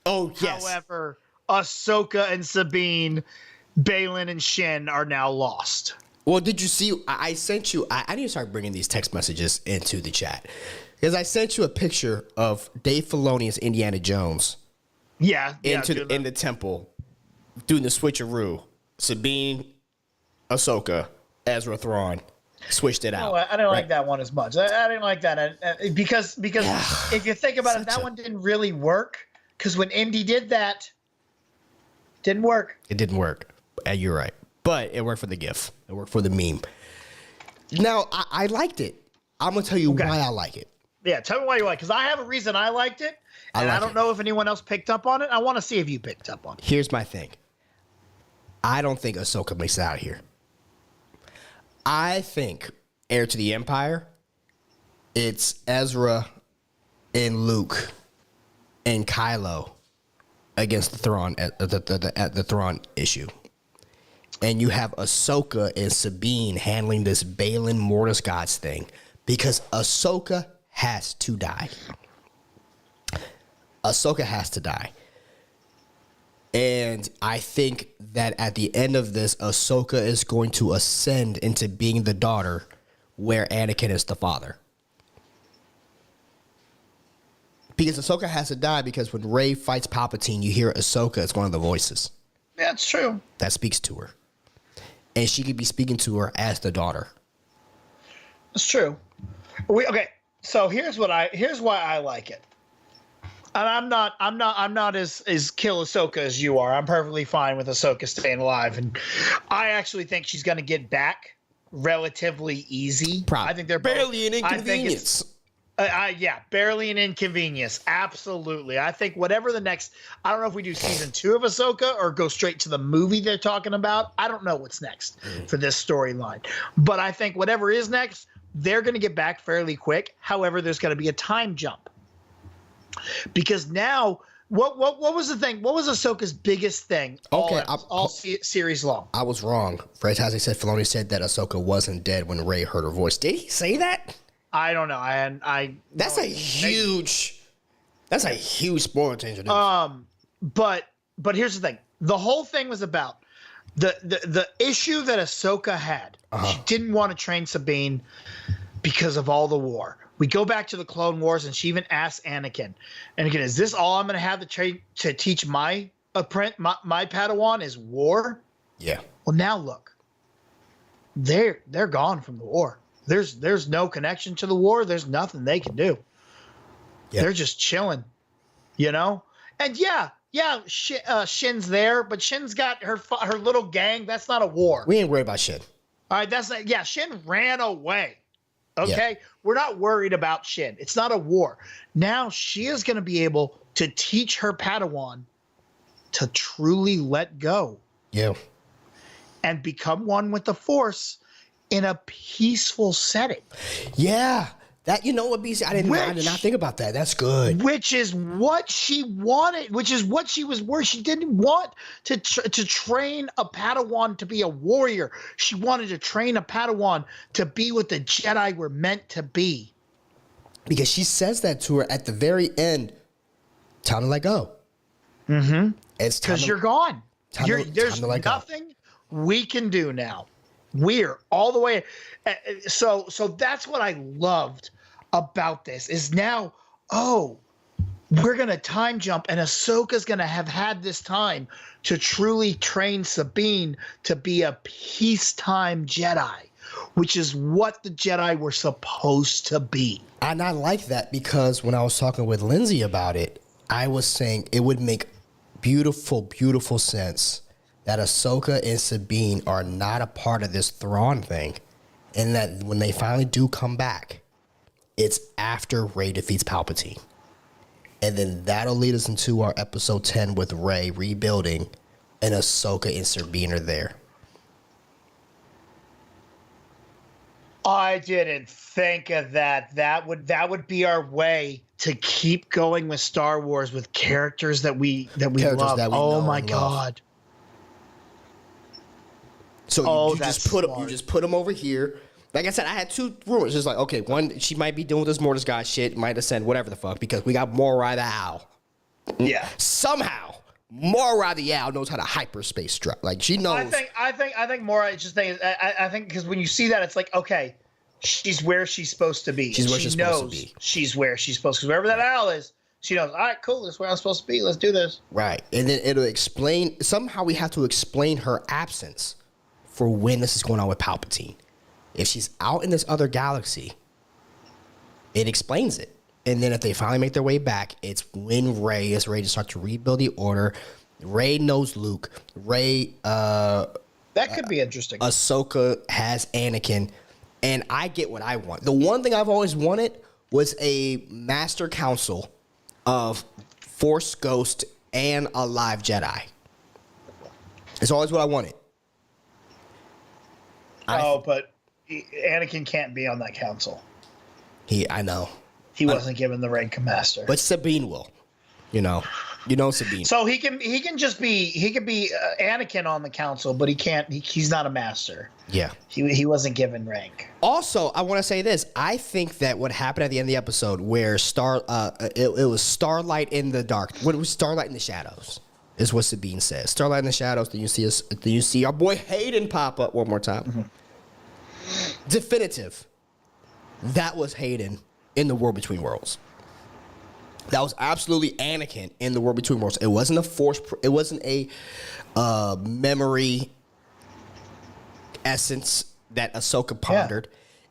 A: Oh, yes.
B: However, Ahsoka and Sabine, Balin and Shin are now lost.
A: Well, did you see? I sent you. I need to start bringing these text messages into the chat. Because I sent you a picture of Dave Filoni as Indiana Jones.
B: Yeah.
A: In the temple, doing the switcheroo. Sabine, Ahsoka, Ezra, Thrawn. Switched it out.
B: No, I didn't like that one as much. I didn't like that because if you think about it, that one didn't really work. Because when Indy did that, didn't work.
A: It didn't work. You're right. But it worked for the GIF. It worked for the meme. Now, I liked it. I'm going to tell you why I like it.
B: Yeah, tell me why you like it. Because I have a reason I liked it. And I don't know if anyone else picked up on it. I want to see if you picked up on it.
A: Here's my thing. I don't think Ahsoka makes it out of here. I think Heir to the Empire, it's Ezra and Luke and Kylo against the Thrawn at the Thrawn issue. And you have Ahsoka and Sabine handling this Balin Mortis Gods thing because Ahsoka has to die. Ahsoka has to die. And I think that at the end of this, Ahsoka is going to ascend into being the daughter where Anakin is the father. Because Ahsoka has to die because when Rey fights Palpatine, you hear Ahsoka as one of the voices.
B: That's true.
A: That speaks to her. And she could be speaking to her as the daughter.
B: That's true. Okay, so here's why I like it. And I'm not as kill Ahsoka as you are. I'm perfectly fine with Ahsoka staying alive, and I actually think she's going to get back relatively easy.
A: Probably.
B: I think they're
A: barely an inconvenience.
B: Yeah, barely an inconvenience. Absolutely. I think whatever the next, I don't know if we do season 2 of Ahsoka or go straight to the movie they're talking about. I don't know what's next for this storyline. But I think whatever is next, they're going to get back fairly quick. However, there's going to be a time jump. Because now, what was the thing? What was Ahsoka's biggest thing all series long?
A: I was wrong. Fred Hazy said Filoni said that Ahsoka wasn't dead when Rey heard her voice. Did he say that?
B: I don't know.
A: That's a huge spoiler changer.
B: But here's the thing. The whole thing was about the issue that Ahsoka had. She didn't want to train Sabine because of all the war. We go back to the Clone Wars, and she even asked Anakin, is this all I'm going to have to teach my Padawan is war? Yeah. Well, now look. They're gone from the war. There's no connection to the war. There's nothing they can do. Yep. They're just chilling, And Shin's there, but Shin's got her little gang. That's not a war.
A: We ain't worried about Shin.
B: All right, Shin ran away. Okay, we're not worried about Shin. It's not a war. Now she is going to be able to teach her Padawan to truly let go. Yeah. And become one with the Force. In a peaceful setting. Yeah. That, what, BC? I did not think about that. That's good. Which is what she wanted, which is what she was worth. She didn't want to train a Padawan to be a warrior. She wanted to train a Padawan to be what the Jedi were meant to be. Because she says that to her at the very end. Time to let go. Mm-hmm. It's because you're gone. There's nothing we can do now. We're all the way. So that's what I loved about this is now, we're going to time jump and Ahsoka's going to have had this time to truly train Sabine to be a peacetime Jedi, which is what the Jedi were supposed to be. And I like that because when I was talking with Lindsay about it, I was saying it would make beautiful, beautiful sense that Ahsoka and Sabine are not a part of this Thrawn thing, and that when they finally do come back, it's after Rey defeats Palpatine. And then that'll lead us into our episode 10 with Rey rebuilding, and Ahsoka and Sabine are there. I didn't think of that. That would be our way to keep going with Star Wars with characters that we love. Oh my God. So you just put them over here. Like I said, I had two rumors. It's like, okay, one, she might be doing this Mortis guy shit, might ascend, whatever the fuck, because we got Morai the Owl. Yeah. Somehow, Morai the Owl knows how to hyperspace drop. Like she knows. I think Morai just thinks. I think because when you see that, it's like, okay, she's where she's supposed to be. She's where she's supposed to be. She's where she's supposed to. Because wherever that owl is, she knows. All right, cool. That's where I'm supposed to be. Let's do this. Right, and then it'll explain. Somehow we have to explain her absence for when this is going on with Palpatine. If she's out in this other galaxy, it explains it. And then if they finally make their way back, it's when Rey is ready to start to rebuild the Order. Rey knows Luke. Rey, that could be interesting. Ahsoka has Anakin, and I get what I want. The one thing I've always wanted was a Master Council of Force Ghost and a live Jedi. It's always what I wanted. But Anakin can't be on that council. I know. He wasn't given the rank of master. But Sabine will. You know Sabine. So he can just be Anakin on the council, but he can't. He's not a master. Yeah. He wasn't given rank. Also, I want to say this. I think that what happened at the end of the episode, where it was Starlight in the dark. What was Starlight in the shadows? Is what Sabine says. Starlight in the shadows. Then you see our boy Hayden pop up one more time. Mm-hmm. Definitive. That was Hayden in the War Between Worlds. That was absolutely Anakin in the War Between Worlds. It wasn't a force. It wasn't a memory essence that Ahsoka pondered.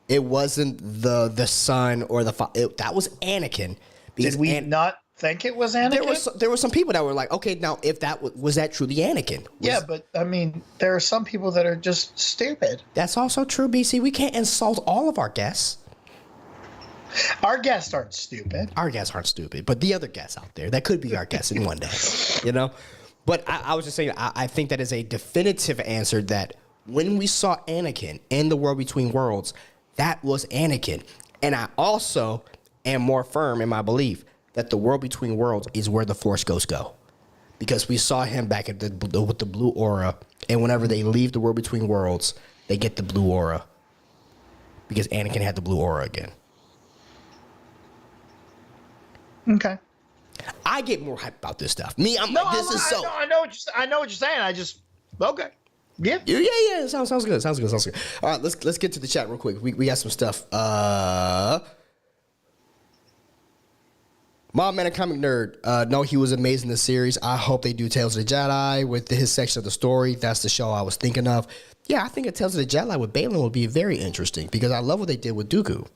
B: Yeah. It wasn't the son or the father. That was Anakin. Did we not think it was Anakin? There were some people that were like, okay, now if that was that truly Anakin? But I mean, there are some people that are just stupid. That's also true, BC. We can't insult all of our guests. Our guests aren't stupid.
A: Our guests aren't stupid, but the other guests out there, that could be our guests in one day, you know? But I was just saying, I think that is a definitive answer that when we saw Anakin in the World Between Worlds, that was Anakin. And I also am more firm in my belief that the World Between Worlds is where the Force Ghosts go. Because we saw him back at with the blue aura, and whenever they leave the World Between Worlds, they get the blue aura. Because Anakin had the blue aura again.
B: Okay.
A: I get more hype about this stuff. Me, I'm
B: No,
A: like, this is so.
B: I know what you're saying. I just okay. Yeah.
A: Yeah. Sounds good. All right, let's get to the chat real quick. We got some stuff. Mom Man, a comic nerd. No, he was amazing in the series. I hope they do Tales of the Jedi with his section of the story. That's the show I was thinking of. Yeah, I think a Tales of the Jedi with Balin would be very interesting because I love what they did with Dooku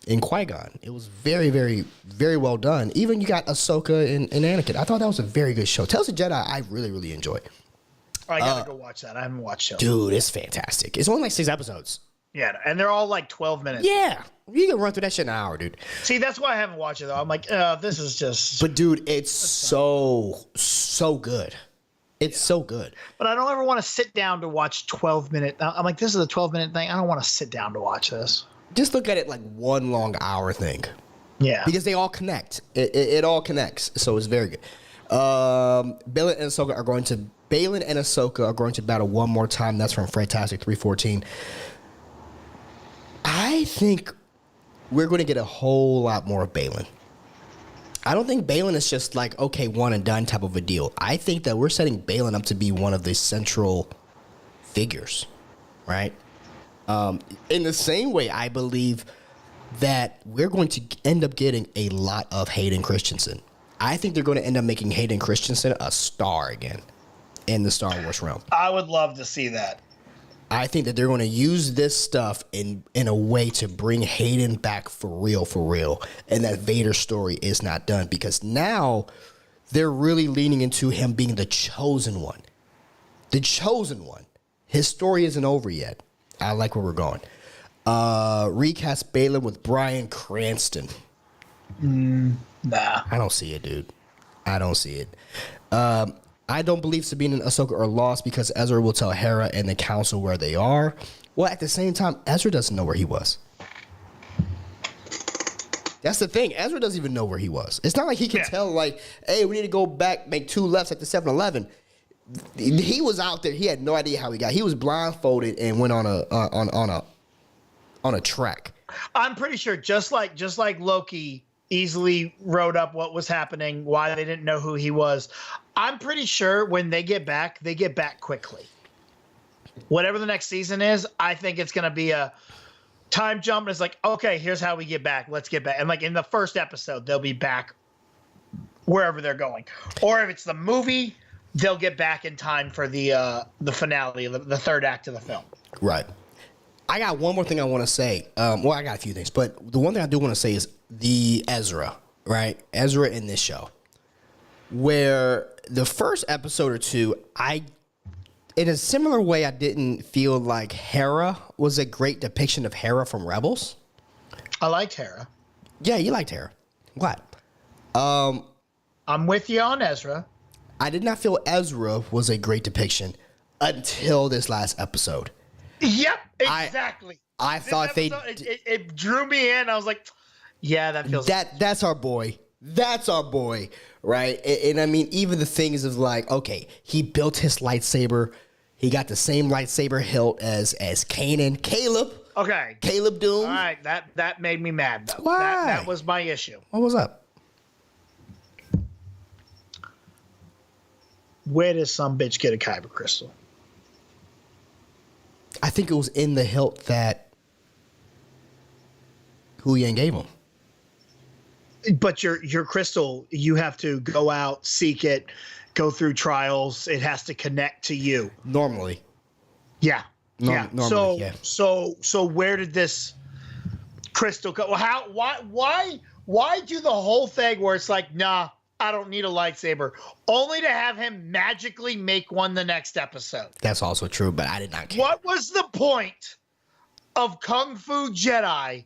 A: and Qui-Gon. It was very, very, very well done. Even you got Ahsoka and Anakin. I thought that was a very good show. Tales of the Jedi, I really, really enjoyed.
B: I gotta go watch that. I haven't watched it.
A: Dude, it's fantastic. It's only like 6 episodes.
B: Yeah, and they're all like 12 minutes.
A: Yeah, you can run through that shit in an hour, dude.
B: See, that's why I haven't watched it though. I'm like, this is just.
A: But dude, it's so good. It's so good.
B: But I don't ever want to sit down to watch 12-minute. I'm like, this is a 12-minute thing. I don't want to sit down to watch this.
A: Just look at it like one long hour thing.
B: Yeah.
A: Because they all connect. It all connects. So it's very good. Balin and Ahsoka are going to battle one more time. That's from Fantastic 314. I think we're going to get a whole lot more of Balin. I don't think Balin is just like, okay, one and done type of a deal. I think that we're setting Balin up to be one of the central figures, right? In the same way, I believe that we're going to end up getting a lot of Hayden Christensen. I think they're going to end up making Hayden Christensen a star again in the Star Wars realm.
B: I would love to see that.
A: I think that they're going to use this stuff in a way to bring Hayden back for real, and that Vader story is not done because now they're really leaning into him being the chosen one. The chosen one. His story isn't over yet. I like where we're going. Recast Balin with Bryan Cranston.
B: Nah.
A: I don't see it, dude. I don't see it. I don't believe Sabine and Ahsoka are lost because Ezra will tell Hera and the council where they are. Well, at the same time, Ezra doesn't know where he was. That's the thing. Ezra doesn't even know where he was. It's not like he can tell, like, hey, we need to go back, make 2 lefts at the 7-Eleven. He was out there. He had no idea how he got. He was blindfolded and went on a track.
B: I'm pretty sure, just like Loki easily wrote up what was happening, why they didn't know who he was. I'm pretty sure when they get back quickly. Whatever the next season is, I think it's going to be a time jump. And it's like, okay, here's how we get back. Let's get back. And like in the first episode, they'll be back wherever they're going. Or if it's the movie, they'll get back in time for the finale, the third act of the film.
A: Right. I got one more thing I want to say. Well, I got a few things, but the one thing I do want to say is the Ezra, right? Ezra in this show, where the first episode or two, in a similar way, I didn't feel like Hera was a great depiction of Hera from Rebels.
B: I liked Hera.
A: Yeah, you liked Hera. I'm glad.
B: I'm with you on Ezra.
A: I did not feel Ezra was a great depiction until this last episode.
B: Yep, exactly.
A: I thought
B: it drew me in. I was like, yeah, that feels
A: that's our boy. That's our boy, right? And I mean, even the things of like, okay, he built his lightsaber. He got the same lightsaber hilt as Kanan. Caleb.
B: Okay.
A: Caleb Doom.
B: All right, that made me mad though.
A: Why?
B: That was my issue.
A: What was up?
B: Where does some bitch get a kyber crystal?
A: I think it was in the hilt that Hu Yang gave him.
B: But your crystal, you have to go out, seek it, go through trials. It has to connect to you.
A: Normally.
B: Yeah.
A: Normally, yeah.
B: So where did this crystal go? Why do the whole thing where it's like, nah, I don't need a lightsaber, only to have him magically make one the next episode?
A: That's also true, but I did not care.
B: What was the point of Kung Fu Jedi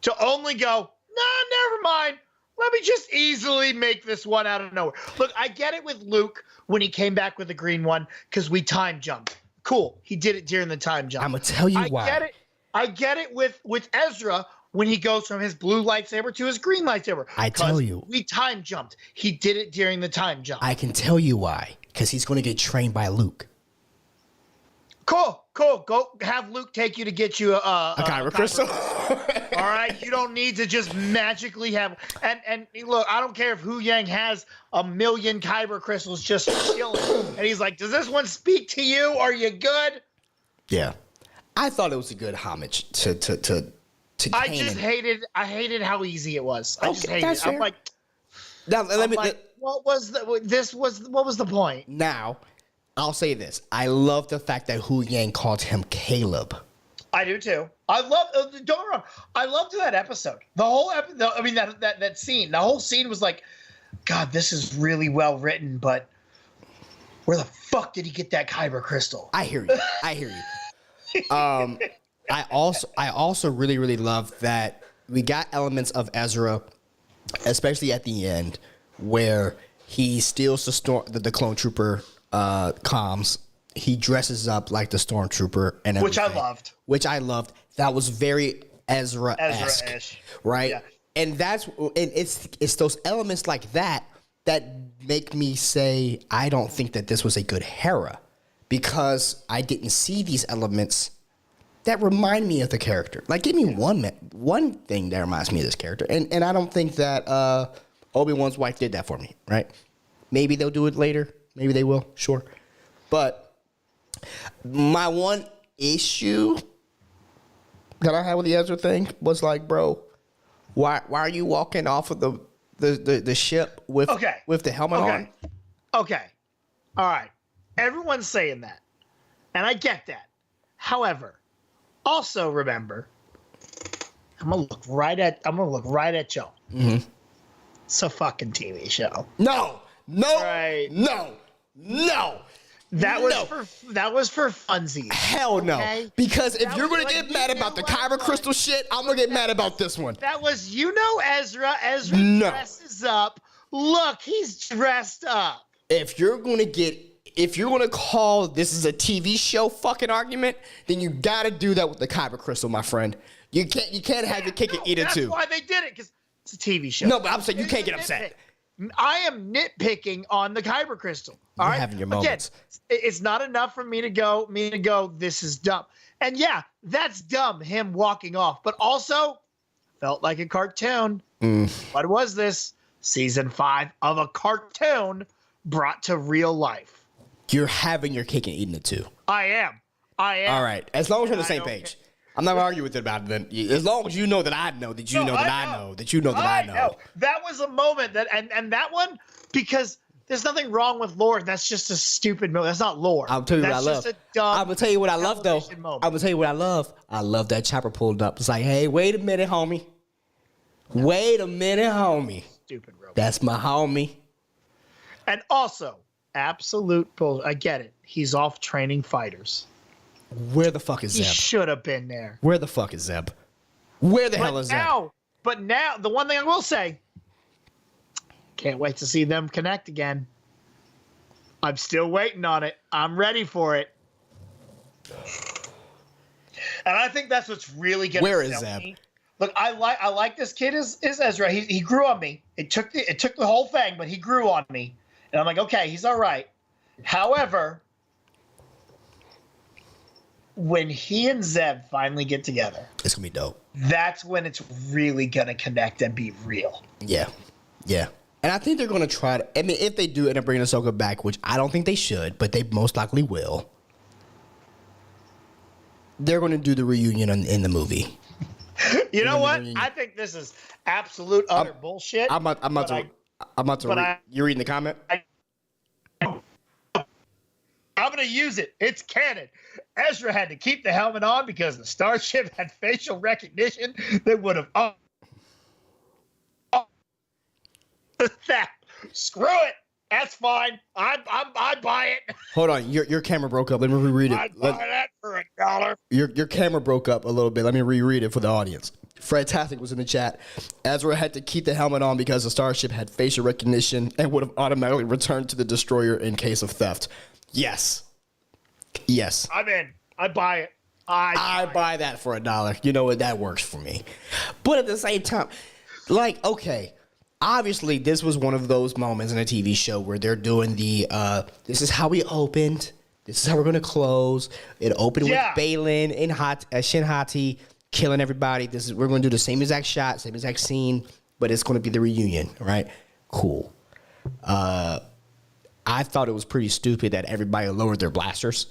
B: to only go, nah, never mind. Let me just easily make this one out of nowhere. Look, I get it with Luke when he came back with the green one because we time jumped. Cool. He did it during the time jump.
A: I'm going to tell you why.
B: I get it with Ezra when he goes from his blue lightsaber to his green lightsaber.
A: I tell you.
B: We time jumped. He did it during the time jump.
A: I can tell you why. Because he's going to get trained by Luke.
B: Cool. Go have Luke take you to get you a
A: kyber crystal.
B: All right, you don't need to just magically have. And look, I don't care if Hu Yang has 1,000,000 kyber crystals just chilling, and he's like, "Does this one speak to you? Are you good?"
A: Yeah, I thought it was a good homage to.
B: I just hated. I hated how easy it was. I just hated it.
A: Fair.
B: I'm like, what was the point?
A: Now, I'll say this. I love the fact that Hu Yang called him Caleb.
B: I do too. I love. Don't get me wrong. I loved that episode. The whole episode. I mean, that scene. The whole scene was like, God, this is really well written. But where the fuck did he get that kyber crystal?
A: I hear you. I also really, really love that we got elements of Ezra, especially at the end, where he steals the clone trooper comms. He dresses up like the stormtrooper and everything, Which I loved. That was very Ezra-esque, right? Yeah. And it's those elements like that make me say I don't think that this was a good Hera, because I didn't see these elements that remind me of the character. Like, give me one thing that reminds me of this character, and I don't think that Obi-Wan's wife did that for me, right? Maybe they'll do it later. Maybe they will. Sure, but my one issue that I had with the Ezra thing was like, bro, why are you walking off of the ship with the helmet on?
B: Okay. All right. Everyone's saying that, and I get that. However, also remember, I'm gonna look right at y'all.
A: Mm-hmm.
B: It's a fucking TV show.
A: No.
B: Right.
A: No. That
B: was for funsies.
A: Hell no.
B: Okay?
A: Because if you're gonna get mad about the kyber crystal shit, I'm gonna get mad about this one.
B: That was, Ezra. Ezra dresses up. Look, he's dressed up.
A: If you're gonna call this is a TV show fucking argument, then you gotta do that with the kyber crystal, my friend. You can't have your cake and eat it too.
B: That's why they did it, because it's a TV show.
A: No, but I'm saying you can't get upset.
B: I am nitpicking on the kyber crystal. All right,
A: having your moments.
B: Again, it's not enough for me to go. This is dumb. And yeah, that's dumb. Him walking off, but also felt like a cartoon. What was this? Season 5 of a cartoon brought to real life.
A: You're having your cake and eating it too.
B: I am.
A: All right, as long as we're on the same page. I'm not arguing with it about it. Then, as long as you know that I know that you know that I know that you know that I know.
B: That was a moment that, and that one, because there's nothing wrong with lore. That's just a stupid moment. That's not lore.
A: I'll tell you what I love.
B: Just a dumb
A: I'm gonna tell you what I love though.
B: moment.
A: I'm gonna tell you what I love. I love that chopper pulled up. It's like, hey, wait a minute, homie. Wait a minute, homie.
B: Stupid robot.
A: That's my homie.
B: And also, absolute bull. I get it. He's off training fighters.
A: Where the fuck is Zeb?
B: He should have been there.
A: Where the fuck is Zeb? Where the hell is Zeb?
B: But now, the one thing I will say, can't wait to see them connect again. I'm still waiting on it. I'm ready for it. And I think that's what's really going to
A: Where is Zeb?
B: Me. Look, I like this kid is Ezra. He grew on me. It took the whole thing, but he grew on me. And I'm like, okay, he's all right. However, when he and Zeb finally get together,
A: it's gonna be dope.
B: That's when it's really gonna connect and be real.
A: Yeah. And I think they're gonna try to. I mean, if they do end up bringing Ahsoka back, which I don't think they should, but they most likely will. They're gonna do the reunion in the movie.
B: You know what? I think this is absolute utter bullshit.
A: I'm about to read. You reading the comment?
B: I'm going to use it. It's canon. Ezra had to keep the helmet on because the starship had facial recognition that would have... that. Screw it. That's fine. I buy it.
A: Hold on, your camera broke up. Let me reread it.
B: I'd buy that for $1.
A: Your camera broke up a little bit. Let me reread it for the audience. Fred Tastic was in the chat. Ezra had to keep the helmet on because the starship had facial recognition and would have automatically returned to the destroyer in case of theft. Yes.
B: I'm in. I buy it.
A: I buy that for $1. You know what? That works for me. But at the same time, like, okay, obviously this was one of those moments in a TV show where they're doing the, this is how we opened. This is how we're going to close. It opened with Balin and Shin Hati killing everybody. We're going to do the same exact shot, same exact scene, but it's going to be the reunion, right? Cool. I thought it was pretty stupid that everybody lowered their blasters.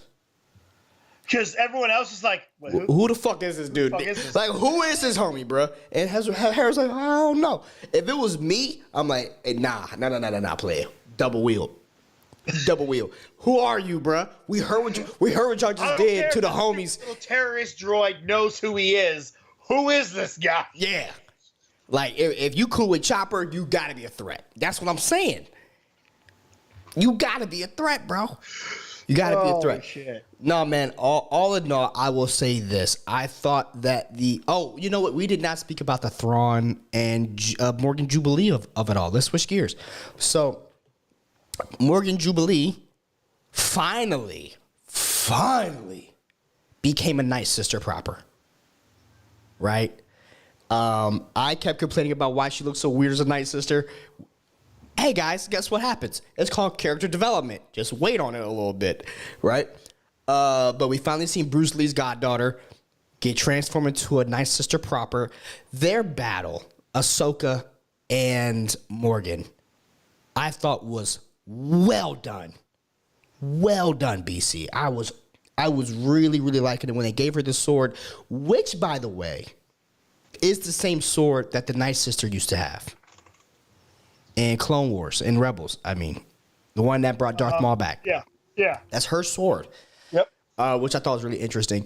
B: Because everyone else is like,
A: who the fuck is this dude? Like, who is this homie, bro? And Harry's like, I don't know. If it was me, I'm like, hey, nah, player. Double wheel. Who are you, bro? We heard what y'all just did to the homies.
B: Little terrorist droid knows who he is. Who is this guy?
A: Yeah. Like, if you cool with Chopper, you gotta be a threat. That's what I'm saying. You gotta be a threat, bro. You gotta be a threat.
B: Shit.
A: No, man. All in all, I will say this. I thought that you know what? We did not speak about the Thrawn and Morgan Jubilee of it all. Let's switch gears. So, Morgan Jubilee finally became a Night Sister proper. Right? I kept complaining about why she looked so weird as a Night Sister. Hey guys, guess what happens? It's called character development. Just wait on it a little bit, right? But we finally seen Bruce Lee's goddaughter get transformed into a Night Sister proper. Their battle, Ahsoka and Morgan, I thought was well done. Well done, BC. I was really, really liking it when they gave her the sword, which, by the way, is the same sword that the Night Sister used to have. In Clone Wars, in Rebels, I mean. The one that brought Darth Maul back.
B: Yeah.
A: That's her sword.
B: Yep.
A: Which I thought was really interesting.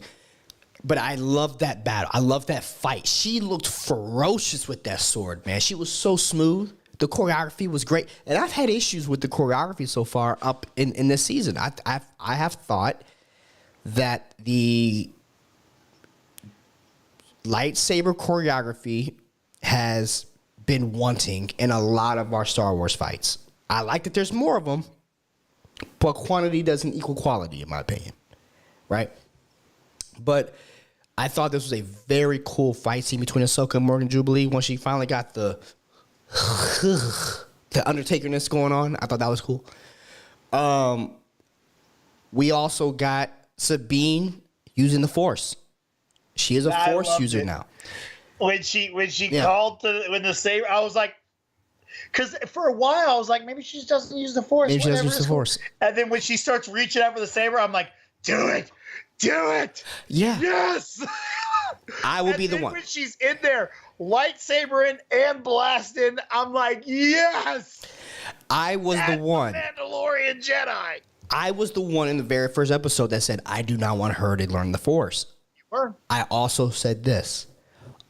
A: But I loved that battle. I loved that fight. She looked ferocious with that sword, man. She was so smooth. The choreography was great. And I've had issues with the choreography so far up in this season. I have thought that the lightsaber choreography has been wanting in a lot of our Star Wars fights. I like that there's more of them, but quantity doesn't equal quality, in my opinion, right? But I thought this was a very cool fight scene between Ahsoka and Morgan Jubilee when she finally got the Undertaker-ness going on. I thought that was cool. We also got Sabine using the Force. She is a Force user now.
B: When she called when the saber, I was like, because for a while I was like, maybe she just doesn't use the Force.
A: Maybe she doesn't use the Force.
B: And then when she starts reaching out for the saber, I'm like, do it.
A: Yeah.
B: Yes.
A: I will be the one.
B: When she's in there, lightsabering and blasting, I'm like, yes.
A: I was the one.
B: Mandalorian Jedi.
A: I was the one in the very first episode that said I do not want her to learn the Force.
B: You were.
A: I also said this.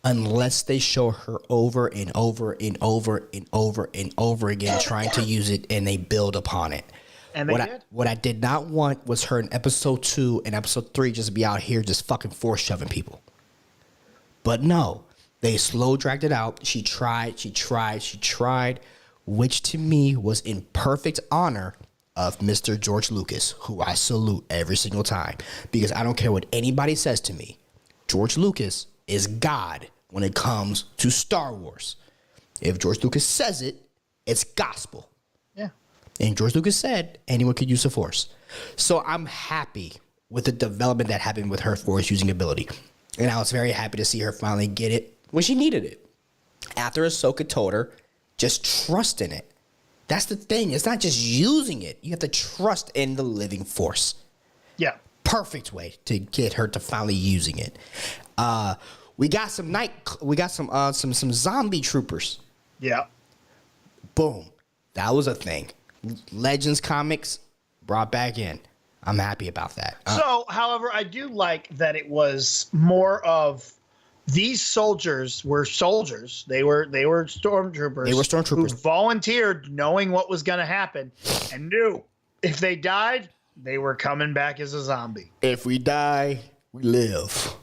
A: Unless they show her over and over and over and over and over again trying to use it and they build upon it.
B: And they did.
A: What I did not want was her in episode 2 and episode 3 just be out here just fucking force shoving people. But no, they slow dragged it out. She tried, which to me was in perfect honor of Mr. George Lucas, who I salute every single time. Because I don't care what anybody says to me. George Lucas is God when it comes to Star Wars. If George Lucas says it, it's gospel.
B: Yeah.
A: And George Lucas said anyone could use the Force. So I'm happy with the development that happened with her Force using ability. And I was very happy to see her finally get it when she needed it. After Ahsoka told her, just trust in it. That's the thing. It's not just using it. You have to trust in the living Force.
B: Yeah.
A: Perfect way to get her to finally using it. We got some zombie troopers.
B: Yeah.
A: Boom. That was a thing. Legends comics brought back in. I'm happy about that.
B: So, however, I do like that it was more of these soldiers were soldiers. They were stormtroopers.
A: They were stormtroopers
B: who volunteered, knowing what was going to happen, and knew if they died, they were coming back as a zombie.
A: If we die, we live.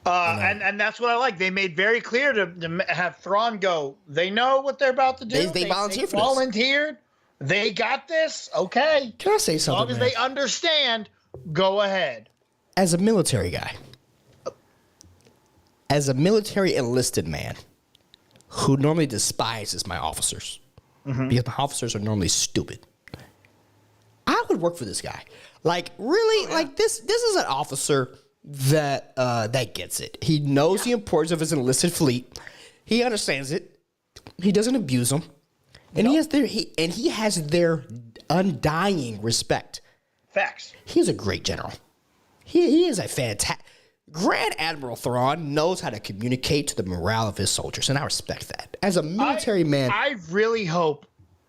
B: And that's what I like. They made very clear to have Thrawn go. They know what they're about to do.
A: They volunteered for this.
B: Volunteered. They got this. Okay.
A: Can I say something?
B: As long as they understand, go ahead.
A: As a military guy, as a military enlisted man who normally despises my officers, because my officers are normally stupid, I would work for this guy. Like, really? Like, this is an officer that gets it. He knows the importance of his enlisted fleet. He understands it. He doesn't abuse them. And he has their undying respect.
B: Facts.
A: He's a great general. He is a fantastic. Grand Admiral Thrawn knows how to communicate to the morale of his soldiers, and I respect that. As a military man,
B: I really hope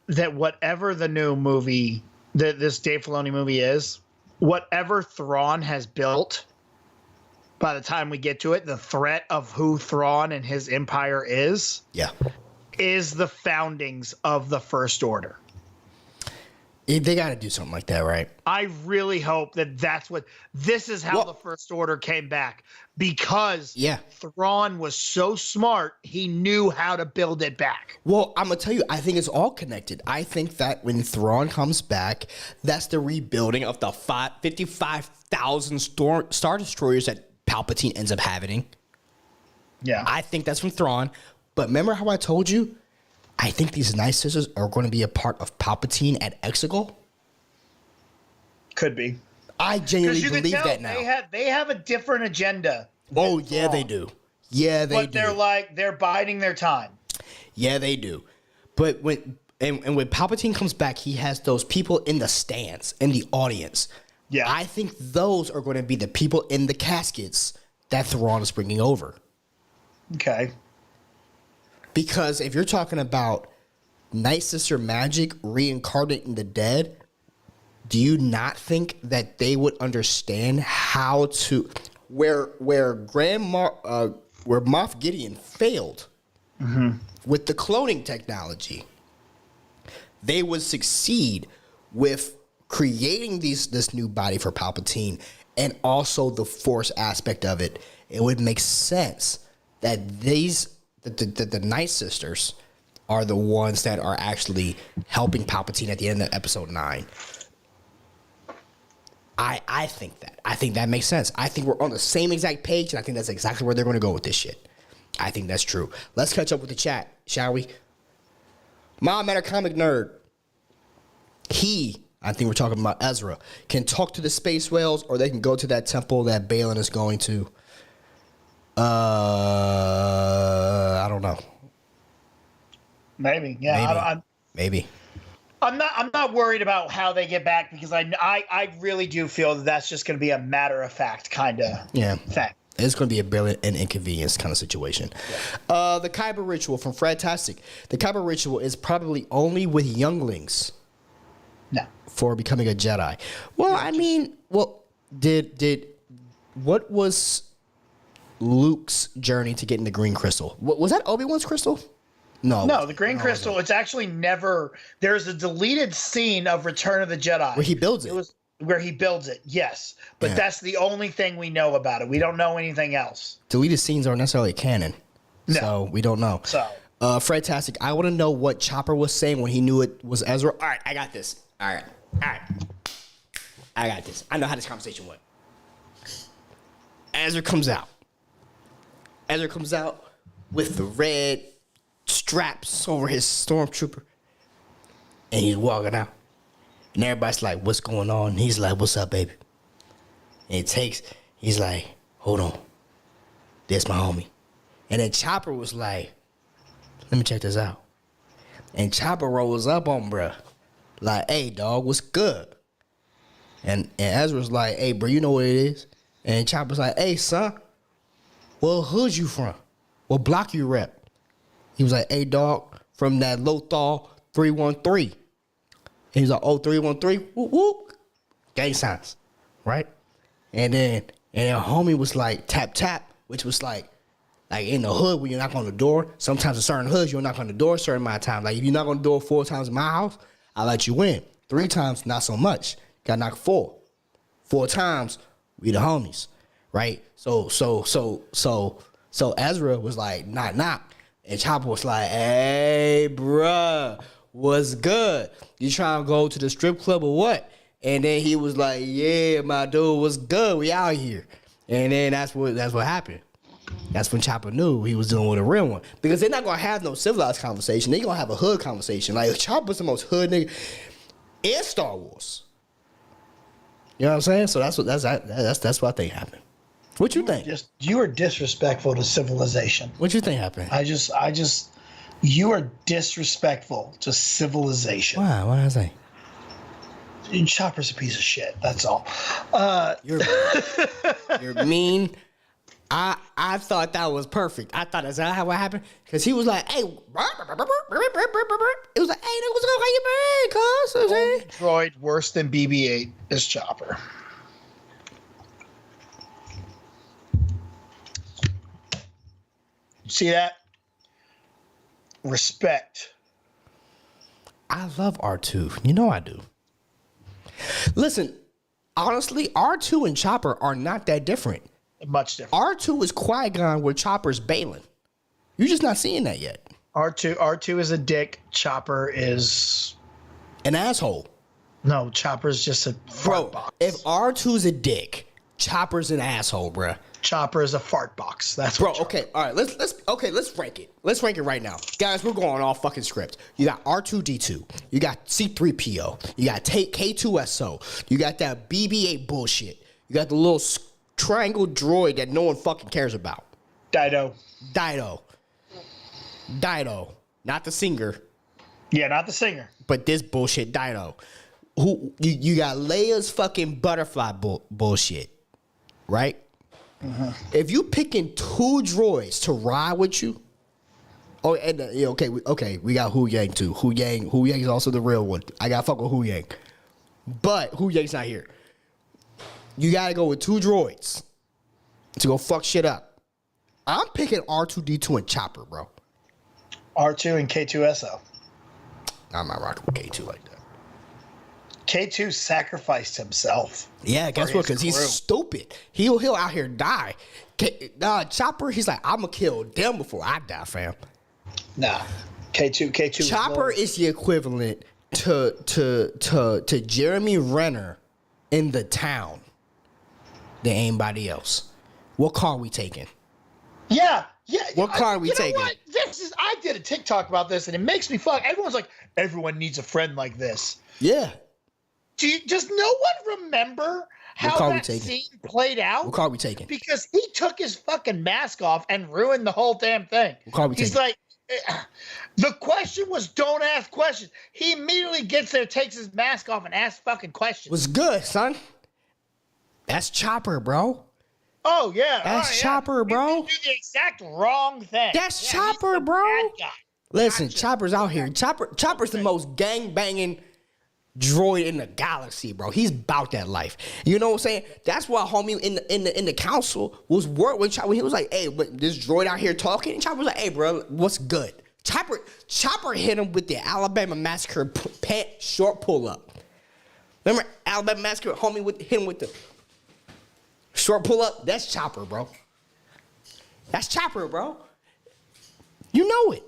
B: that whatever the new movie, this Dave Filoni movie is, whatever Thrawn has built, by the time we get to it, the threat of who Thrawn and his empire is the foundings of the First Order.
A: They got to do something like that, right?
B: I really hope that's what this is how the First Order came back, because Thrawn was so smart, he knew how to build it back.
A: Well, I'm gonna tell you, I think it's all connected. I think that when Thrawn comes back, that's the rebuilding of the 55,000 Star Destroyers that Palpatine ends up having.
B: Yeah,
A: I think that's from Thrawn. But remember how I told you? I think these Night Sisters are going to be a part of Palpatine at Exegol.
B: Could be.
A: I genuinely believe that now.
B: They have a different agenda.
A: Oh, yeah, they do. Yeah, they do.
B: But they're biding their time.
A: Yeah, they do. But when Palpatine comes back, he has those people in the stands, in the audience.
B: Yeah.
A: I think those are going to be the people in the caskets that Thrawn is bringing over.
B: Okay.
A: Because if you're talking about Night Sister magic reincarnating the dead, do you not think that they would understand how to where Moff Gideon failed with the cloning technology? They would succeed with creating this new body for Palpatine and also the Force aspect of it. It would make sense that the Night Sisters are the ones that are actually helping Palpatine at the end of episode 9. I think that. I think that makes sense. I think we're on the same exact page, and I think that's exactly where they're going to go with this shit. I think that's true. Let's catch up with the chat, shall we? Mom Matter Comic Nerd. I think we're talking about Ezra, can talk to the space whales, or they can go to that temple that Balin is going to. I don't know.
B: Maybe, yeah.
A: Maybe.
B: I'm not worried about how they get back, because I really do feel that that's just going to be a matter of fact kind of thing.
A: It's going to be a brilliant and inconvenience kind of situation. Yeah. The Kyber ritual from Fredtastic. The Kyber ritual is probably only with younglings.
B: No.
A: For becoming a Jedi. Well, I mean, what was Luke's journey to getting the green crystal? Was that Obi-Wan's crystal? No,
B: the green crystal, it's actually never... There's a deleted scene of Return of the Jedi.
A: Where he builds it.
B: Where he builds it, yes. But that's the only thing we know about it. We don't know anything else.
A: Deleted scenes aren't necessarily canon. No. So we don't know.
B: So,
A: Fredtastic, I want to know what Chopper was saying when he knew it was Ezra. All right, I got this. All right. I got this. I know how this conversation went. Ezra comes out with the red straps over his stormtrooper, and he's walking out, and everybody's like, "What's going on?" And he's like, "What's up, baby?" And he's like, "Hold on, this my homie." And then Chopper was like, "Let me check this out." And Chopper rolls up on bruh, like, "Hey dog, what's good?" And Ezra's like, "Hey bro, you know what it is?" And Chopper's like, "Hey son, what hood you from? What block you rep?" He was like, "Hey, dog, from that Lothal 313. He was like, "Oh, 313, whoop, whoop." Gang signs, right? And then homie was like, "Tap, tap," which was like, Like in the hood, when you knock on the door, sometimes in certain hoods, you'll knock on the door a certain amount of times. Like if you knock on the door 4 times in my house, I let you in. 3 times, not so much. Got knocked 4. 4 times, we the homies, right? So Ezra was like, knock. And Chopper was like, hey, bruh, what's good? You trying to go to the strip club or what? And then he was like, yeah, my dude, what's good? We out here. And then that's what happened. That's when Chopper knew he was dealing with a real one. Because they're not going to have no civilized conversation. They're going to have a hood conversation. Like, Chopper's the most hood nigga in Star Wars. You know what I'm saying? So that's what I think happened. What you think?
C: You are disrespectful to civilization.
A: What you think happened?
C: You are disrespectful to civilization.
A: Why? What did I say?
C: Chopper's a piece of shit. That's all.
A: You're mean. I thought that was perfect. I thought that's how what happened. Because he was like, hey, it was like, hey, what's going on? How you been, cuz?
B: Only droid worse than BB-8 is Chopper. See that? Respect.
A: I love R2. You know I do. Listen, honestly, R2 and Chopper are not that different.
B: Much different.
A: R2 is Qui-Gon where Chopper's Balin. You're just not seeing that yet.
B: R2 is a dick. Chopper is
A: an asshole.
B: No, Chopper's just a fart box.
A: If R2's a dick, Chopper's an asshole, bruh.
B: Chopper is a fart box. That's
A: bro.
B: What
A: okay, all right. Let's rank it. Let's rank it right now, guys. We're going off fucking script. You got R2D2. You got C3PO. You got K2SO. You got that BB-8 bullshit. You got the little triangle droid that no one fucking cares about.
B: Dido.
A: Not the singer.
B: Yeah, not the singer.
A: But this bullshit Dido. Who you got Leia's fucking butterfly bullshit, right? Uh-huh. If you picking 2 droids to ride with you, and we got Hu Yang too. Hu Yang is also the real one. I gotta fuck with Hu Yang, but Hu Yang's not here. You gotta go with 2 droids to go fuck shit up. I'm picking R2D2 and Chopper, bro.
B: R2 and K2SO.
A: I'm not rocking with K2 like that.
B: K2 sacrificed himself.
A: Yeah, guess what? Because he's stupid. He'll out here die. Chopper, he's like, I'm gonna kill them before I die, fam.
B: Nah, K2.
A: Chopper is the equivalent to Jeremy Renner in The Town than anybody else. What car we taking?
B: Yeah.
A: What car are we taking?
B: What? I did a TikTok about this, and it makes me fuck. Everyone's like, everyone needs a friend like this.
A: Yeah.
B: Does no one remember how that scene played out?
A: What car we taking?
B: Because he took his fucking mask off and ruined the whole damn thing.
A: What car we taking?
B: He's like, the question was don't ask questions. He immediately gets there, takes his mask off, and asks fucking questions.
A: What's good, son? That's Chopper, bro.
B: Oh, yeah.
A: That's Chopper, bro.
B: He do the exact wrong thing.
A: That's Chopper, bro. Listen, Chopper's out here. Chopper's the most gang-banging droid in the galaxy, bro. He's about that life. You know what I'm saying? That's why homie in the council was worried when he was like, hey, but this droid out here talking, and Chopper was like, hey, bro, what's good? Chopper hit him with the Alabama Massacre short pull-up. Remember Alabama Massacre? Homie hit him with the short pull-up? That's Chopper, bro. That's Chopper, bro. You know it.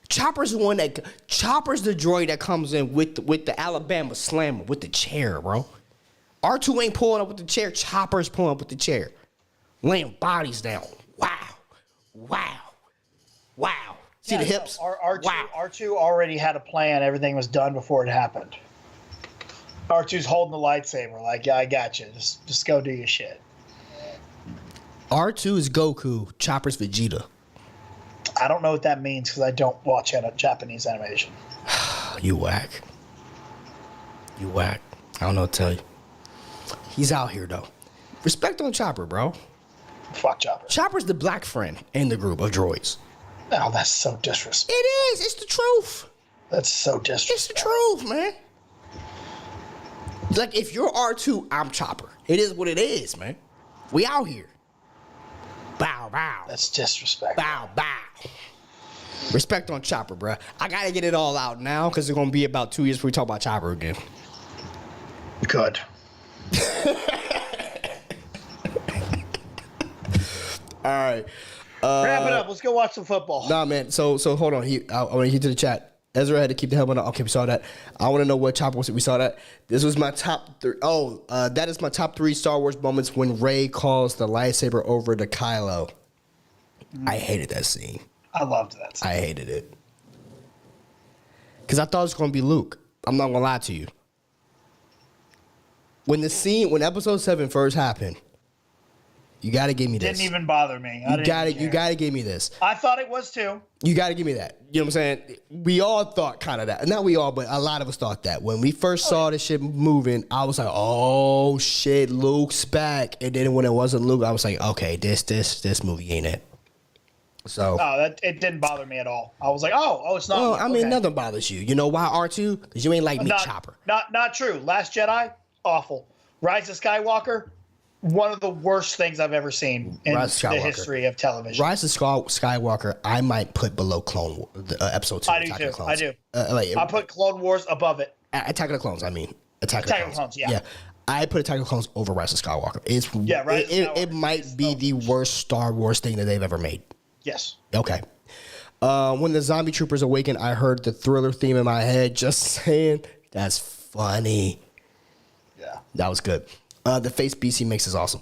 A: Chopper's the droid that comes in with the Alabama Slammer, with the chair, bro. R2 ain't pulling up with the chair. Chopper's pulling up with the chair. Laying bodies down. Wow. See the hips?
B: R2 already had a plan. Everything was done before it happened. R2's holding the lightsaber like, yeah, I got you. Just go do your shit.
A: R2 is Goku. Chopper's Vegeta.
B: I don't know what that means because I don't watch Japanese animation.
A: You whack. I don't know what to tell you. He's out here, though. Respect on Chopper, bro.
B: Fuck Chopper.
A: Chopper's the black friend in the group of droids.
B: No, that's so disrespectful.
A: It is. It's the truth.
B: That's so disrespectful.
A: It's the truth, man. Like, if you're R2, I'm Chopper. It is what it is, man. We out here. Bow, bow.
C: That's disrespectful.
A: Bow, bow. Respect on Chopper, bruh. I gotta get it all out now because it's gonna be about 2 years before we talk about Chopper again.
C: Good.
A: All right.
B: Wrap it up. Let's go watch some football.
A: Nah, man. So hold on. I want to get to the chat. Ezra had to keep the helmet on. Okay, we saw that. I want to know what Chopper was. We saw that. This was my top 3. Oh, that is my top 3 Star Wars moments when Rey calls the lightsaber over to Kylo. I hated that scene.
C: I loved that scene.
A: I hated it. Because I thought it was going to be Luke. I'm not going to lie to you. When episode 7 first happened, you got to give me this.
C: Didn't even bother me.
A: You got to give me this.
C: I thought it was too.
A: You got to give me that. You know what I'm saying? We all thought kind of that. Not we all, but a lot of us thought that. When we first saw this shit moving, I was like, oh, shit, Luke's back. And then when it wasn't Luke, I was like, okay, this movie ain't it. So.
C: No, it didn't bother me at all. I was like, oh, it's not.
A: Well, I mean,
C: okay.
A: nothing bothers you. You know why, R2? Because you ain't like me, Chopper.
C: Not true. Last Jedi, awful. Rise of Skywalker, one of the worst things I've ever seen in the history of television.
A: Rise of Skywalker, I might put below Clone Wars, episode 2.
C: I do too. I do. I put Clone Wars above it.
A: Attack of the Clones, I mean. Attack of the Clones,
C: yeah.
A: I put Attack of the Clones over Rise of Skywalker. It might be the worst Star Wars thing that they've ever made.
C: Yes.
A: Okay. When the zombie troopers awakened, I heard the Thriller theme in my head. Just saying, that's funny.
C: Yeah.
A: That was good. The face BC mix is awesome.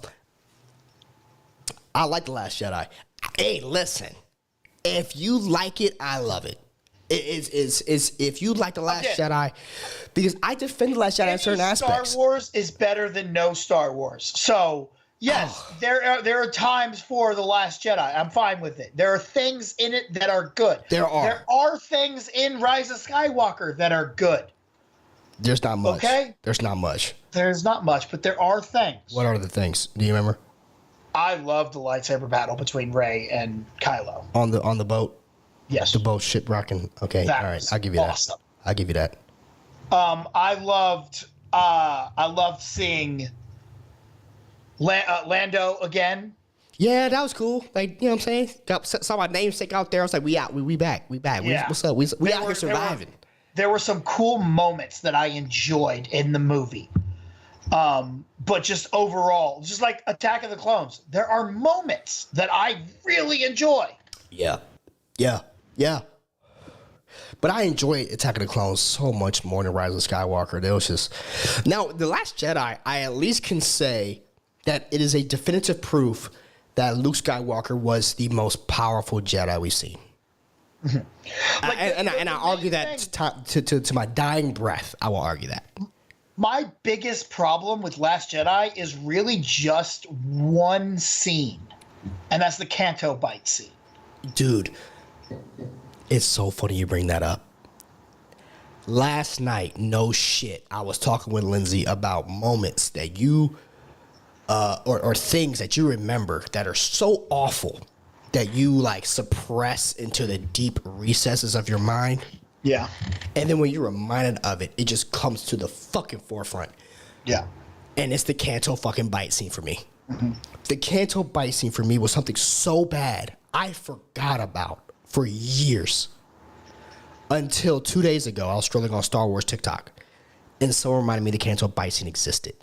A: I like The Last Jedi. Hey, listen. If you like it, I love it. It's if you like The Last Jedi, because I defend The Last Jedi in certain aspects.
C: Star Wars is better than no Star Wars. So, yes, there are times for The Last Jedi. I'm fine with it. There are things in it that are good.
A: There
C: are things in Rise of Skywalker that are good.
A: There's not much.
C: Okay?
A: There's not much.
C: There's not much, but there are things.
A: What are the things? Do you remember?
C: I love the lightsaber battle between Rey and Kylo.
A: On the boat?
C: Yes.
A: The boat ship rocking. Okay.
C: That
A: all right. I'll give you
C: awesome.
A: that. I'll give you that.
C: I loved seeing Lando again.
A: Yeah, that was cool. Like, you know what I'm saying? Saw my namesake out there. I was like, we out. We back.
C: Yeah.
A: What's up? We out here surviving.
C: There were some cool moments that I enjoyed in the movie. But just overall, just like Attack of the Clones, there are moments that I really enjoy.
A: Yeah. But I enjoy Attack of the Clones so much more than Rise of Skywalker. There was just... Now, The Last Jedi, I at least can say that it is a definitive proof that Luke Skywalker was the most powerful Jedi we've seen. I argue that to my dying breath. I will argue that.
C: My biggest problem with Last Jedi is really just one scene, and that's the Canto Bite scene.
A: Dude, it's so funny you bring that up. Last night, no shit, I was talking with Lindsay about moments that you, or things that you remember that are so awful that you like suppress into the deep recesses of your mind.
C: Yeah.
A: And then when you're reminded of it, it just comes to the fucking forefront.
C: Yeah.
A: And it's the Canto fucking bite scene for me.
C: Mm-hmm.
A: The Canto bite scene for me was something so bad I forgot about for years. Until 2 days ago, I was strolling on Star Wars TikTok, and someone reminded me the Canto bite scene existed.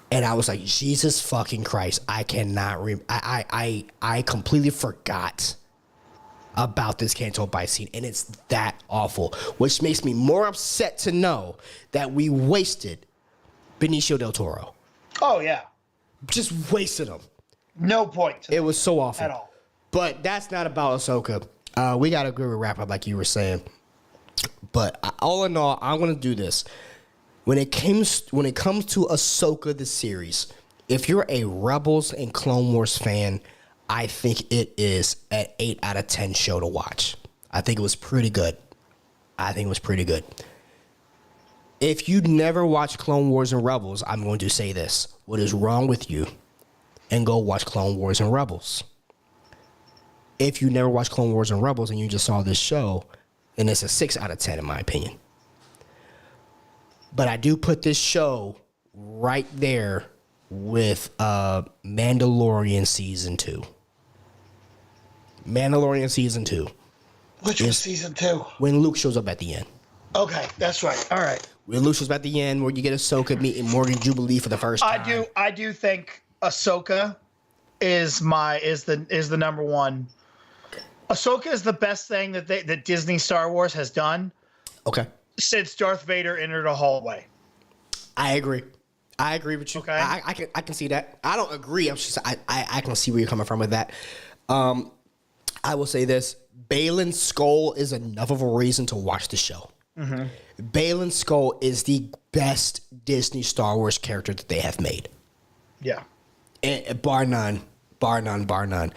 A: And I was like, Jesus fucking Christ, I cannot I completely forgot about this Canto bite scene, and it's that awful, which makes me more upset to know that we wasted Benicio del Toro.
C: Oh, yeah.
A: Just wasted him.
C: No point.
A: It was so awful.
C: At all.
A: But that's not about Ahsoka. We got to agree with wrap up like you were saying. But all in all, I'm going to do this. When it comes to Ahsoka, the series, if you're a Rebels and Clone Wars fan, I think it is an 8 out of 10 show to watch. I think it was pretty good. If you never watched Clone Wars and Rebels, I'm going to say this. What is wrong with you? And go watch Clone Wars and Rebels. If you never watched Clone Wars and Rebels and you just saw this show, then it's a 6 out of 10 in my opinion. But I do put this show right there with Mandalorian Season 2. Mandalorian season 2.
C: Which was season 2?
A: When Luke shows up at the end.
C: Okay, that's right. All right.
A: When Luke shows up at the end, where you get Ahsoka meeting Morgan Jubilee for the first time.
B: I do think Ahsoka is the number one. Ahsoka is the best thing that Disney Star Wars has done.
A: Okay.
B: Since Darth Vader entered a hallway.
A: I agree with you.
B: Okay.
A: I can see that. I don't agree. I'm just I can see where you're coming from with that. I will say this: Baylan Skoll is enough of a reason to watch the show. Mm-hmm. Baylan Skoll is the best Disney Star Wars character that they have made.
B: Yeah.
A: And bar none. And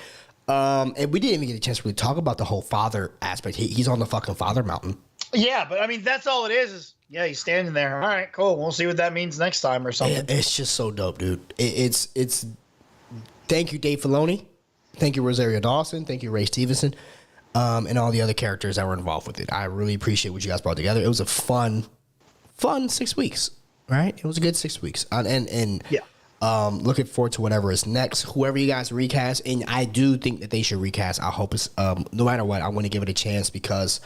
A: we didn't even get a chance to really talk about the whole father aspect. He's on the fucking father mountain.
B: Yeah, but I mean, that's all it is yeah, he's standing there. All right, cool. We'll see what that means next time or something.
A: It's just so dope, dude. It's thank you, Dave Filoni. Thank you, Rosario Dawson. Thank you, Ray Stevenson. And all the other characters that were involved with it. I really appreciate what you guys brought together. It was a fun 6 weeks, right? It was a good 6 weeks. And
B: yeah.
A: Looking forward to whatever is next. Whoever you guys recast, and I do think that they should recast. I hope it's no matter what, I want to give it a chance because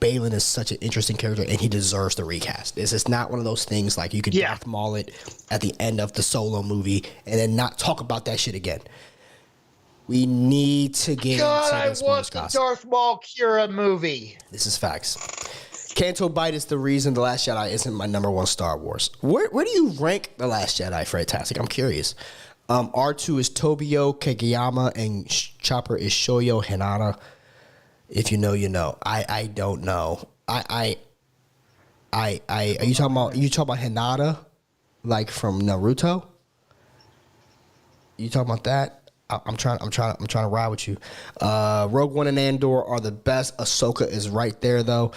A: Baylan is such an interesting character and he deserves the recast. This is not one of those things like you could Darth Maul it at the end of the Solo movie and then not talk about that shit again. We need to get into this.
B: I want the Darth Maul Kira movie.
A: This is facts. Canto Bite is the reason The Last Jedi isn't my number one Star Wars. Where do you rank The Last Jedi, Fredtastic? I'm curious. R2 is Tobio Kageyama and Chopper is Shoyo Hinata. If you know, you know. I don't know. Are you talking about Hinata, like from Naruto? You talking about that? I'm trying to ride with you. Rogue One and Andor are the best. Ahsoka is right there though.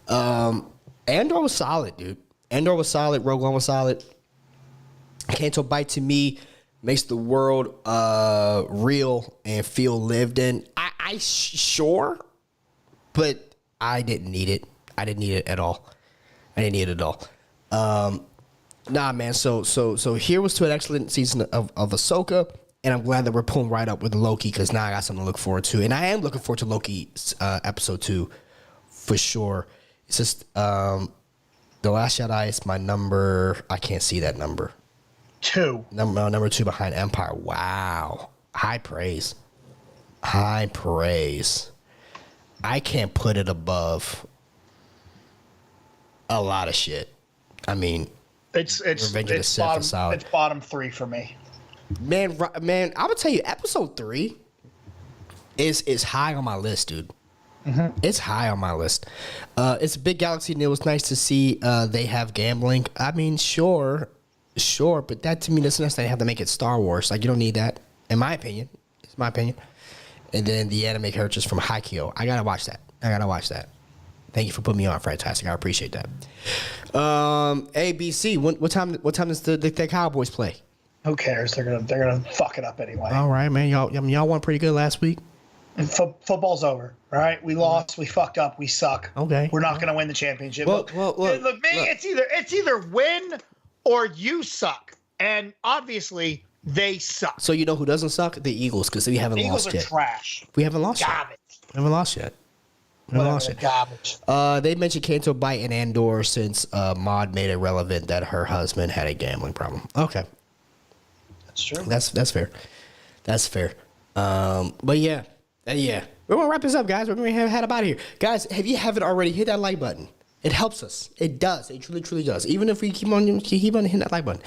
A: Andor was solid, dude. Andor was solid. Rogue One was solid. Canto Bite to me makes the world real and feel lived in. I sure, but I didn't need it. I didn't need it at all. Nah, man. So here was to an excellent season of Ahsoka. And I'm glad that we're pulling right up with Loki because now I got something to look forward to. And I am looking forward to Loki episode 2 for sure. It's just The Last Jedi is my number. I can't see that number.
B: 2.
A: Number 2 behind Empire. Wow. High praise. I can't put it above a lot of shit. I mean,
B: it's
A: Revenge of the Sith is solid.
B: It's bottom 3 for me.
A: Man, I would tell you, episode 3 is high on my list, dude. Mm-hmm. It's high on my list. It's a big galaxy, and it was nice to see they have gambling. I mean, sure, but that to me doesn't necessarily have to make it Star Wars. Like, you don't need that, in my opinion. It's my opinion. And then the anime characters from Haikyuu. I gotta watch that. Thank you for putting me on, Fantastic. I appreciate that. ABC. What time does the Cowboys play?
B: Who cares? They're gonna fuck it up anyway.
A: All right, man. Y'all won pretty good last week.
B: And football's over. All right, we lost. We fucked up. We suck.
A: Okay,
B: we're not gonna win the championship.
A: Look,
B: it's either win or you suck, and obviously they suck.
A: So you know who doesn't suck? The Eagles, because we haven't lost yet.
B: Eagles are trash.
A: We haven't lost
B: Garbage.
A: yet. We haven't lost yet.
B: Garbage.
A: They mentioned Canto Bite and Andor since Maud made it relevant that her husband had a gambling problem. Okay.
B: That's true.
A: That's fair. But yeah. We're gonna wrap this up, guys. We're gonna head up out of here, guys. If you haven't already, hit that like button. It helps us. It does. It truly does. Even if we keep on hitting that like button,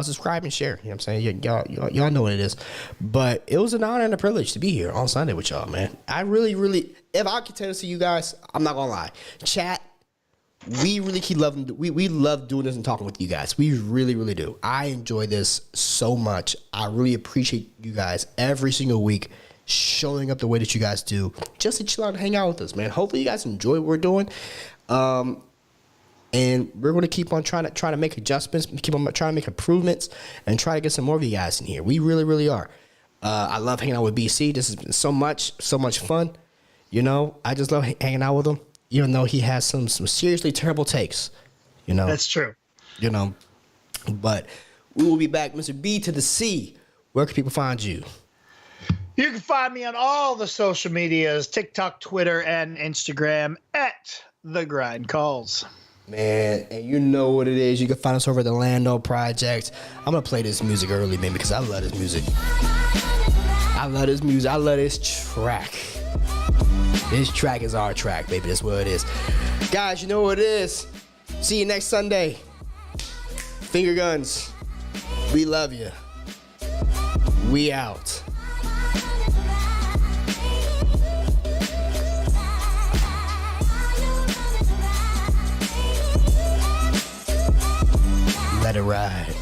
A: subscribe and share. You know what I'm saying? Y'all know what it is. But it was an honor and a privilege to be here on Sunday with y'all, man. I really, if I could tell this to you guys, I'm not gonna lie. Chat. We really keep loving. We love doing this and talking with you guys. We really do. I enjoy this so much. I really appreciate you guys every single week showing up the way that you guys do, just to chill out and hang out with us, man. Hopefully, you guys enjoy what we're doing, and we're going to keep on trying to make adjustments, keep on trying to make improvements, and try to get some more of you guys in here. We really are. I love hanging out with BC. This has been so much fun. You know, I just love hanging out with him. Even though he has some seriously terrible takes, you know.
B: That's true.
A: You know, but we will be back, Mr. B to the C. Where can people find you?
B: You can find me on all the social medias, TikTok, Twitter, and Instagram at The Grind Calls.
A: Man, and you know what it is. You can find us over at the Lando Project. I'm going to play this music early, man, because I love this music. I love this music. I love this track. This track is our track, baby. That's what it is. Guys, you know what it is. See you next Sunday. Finger guns. We love you. We out. Let it ride.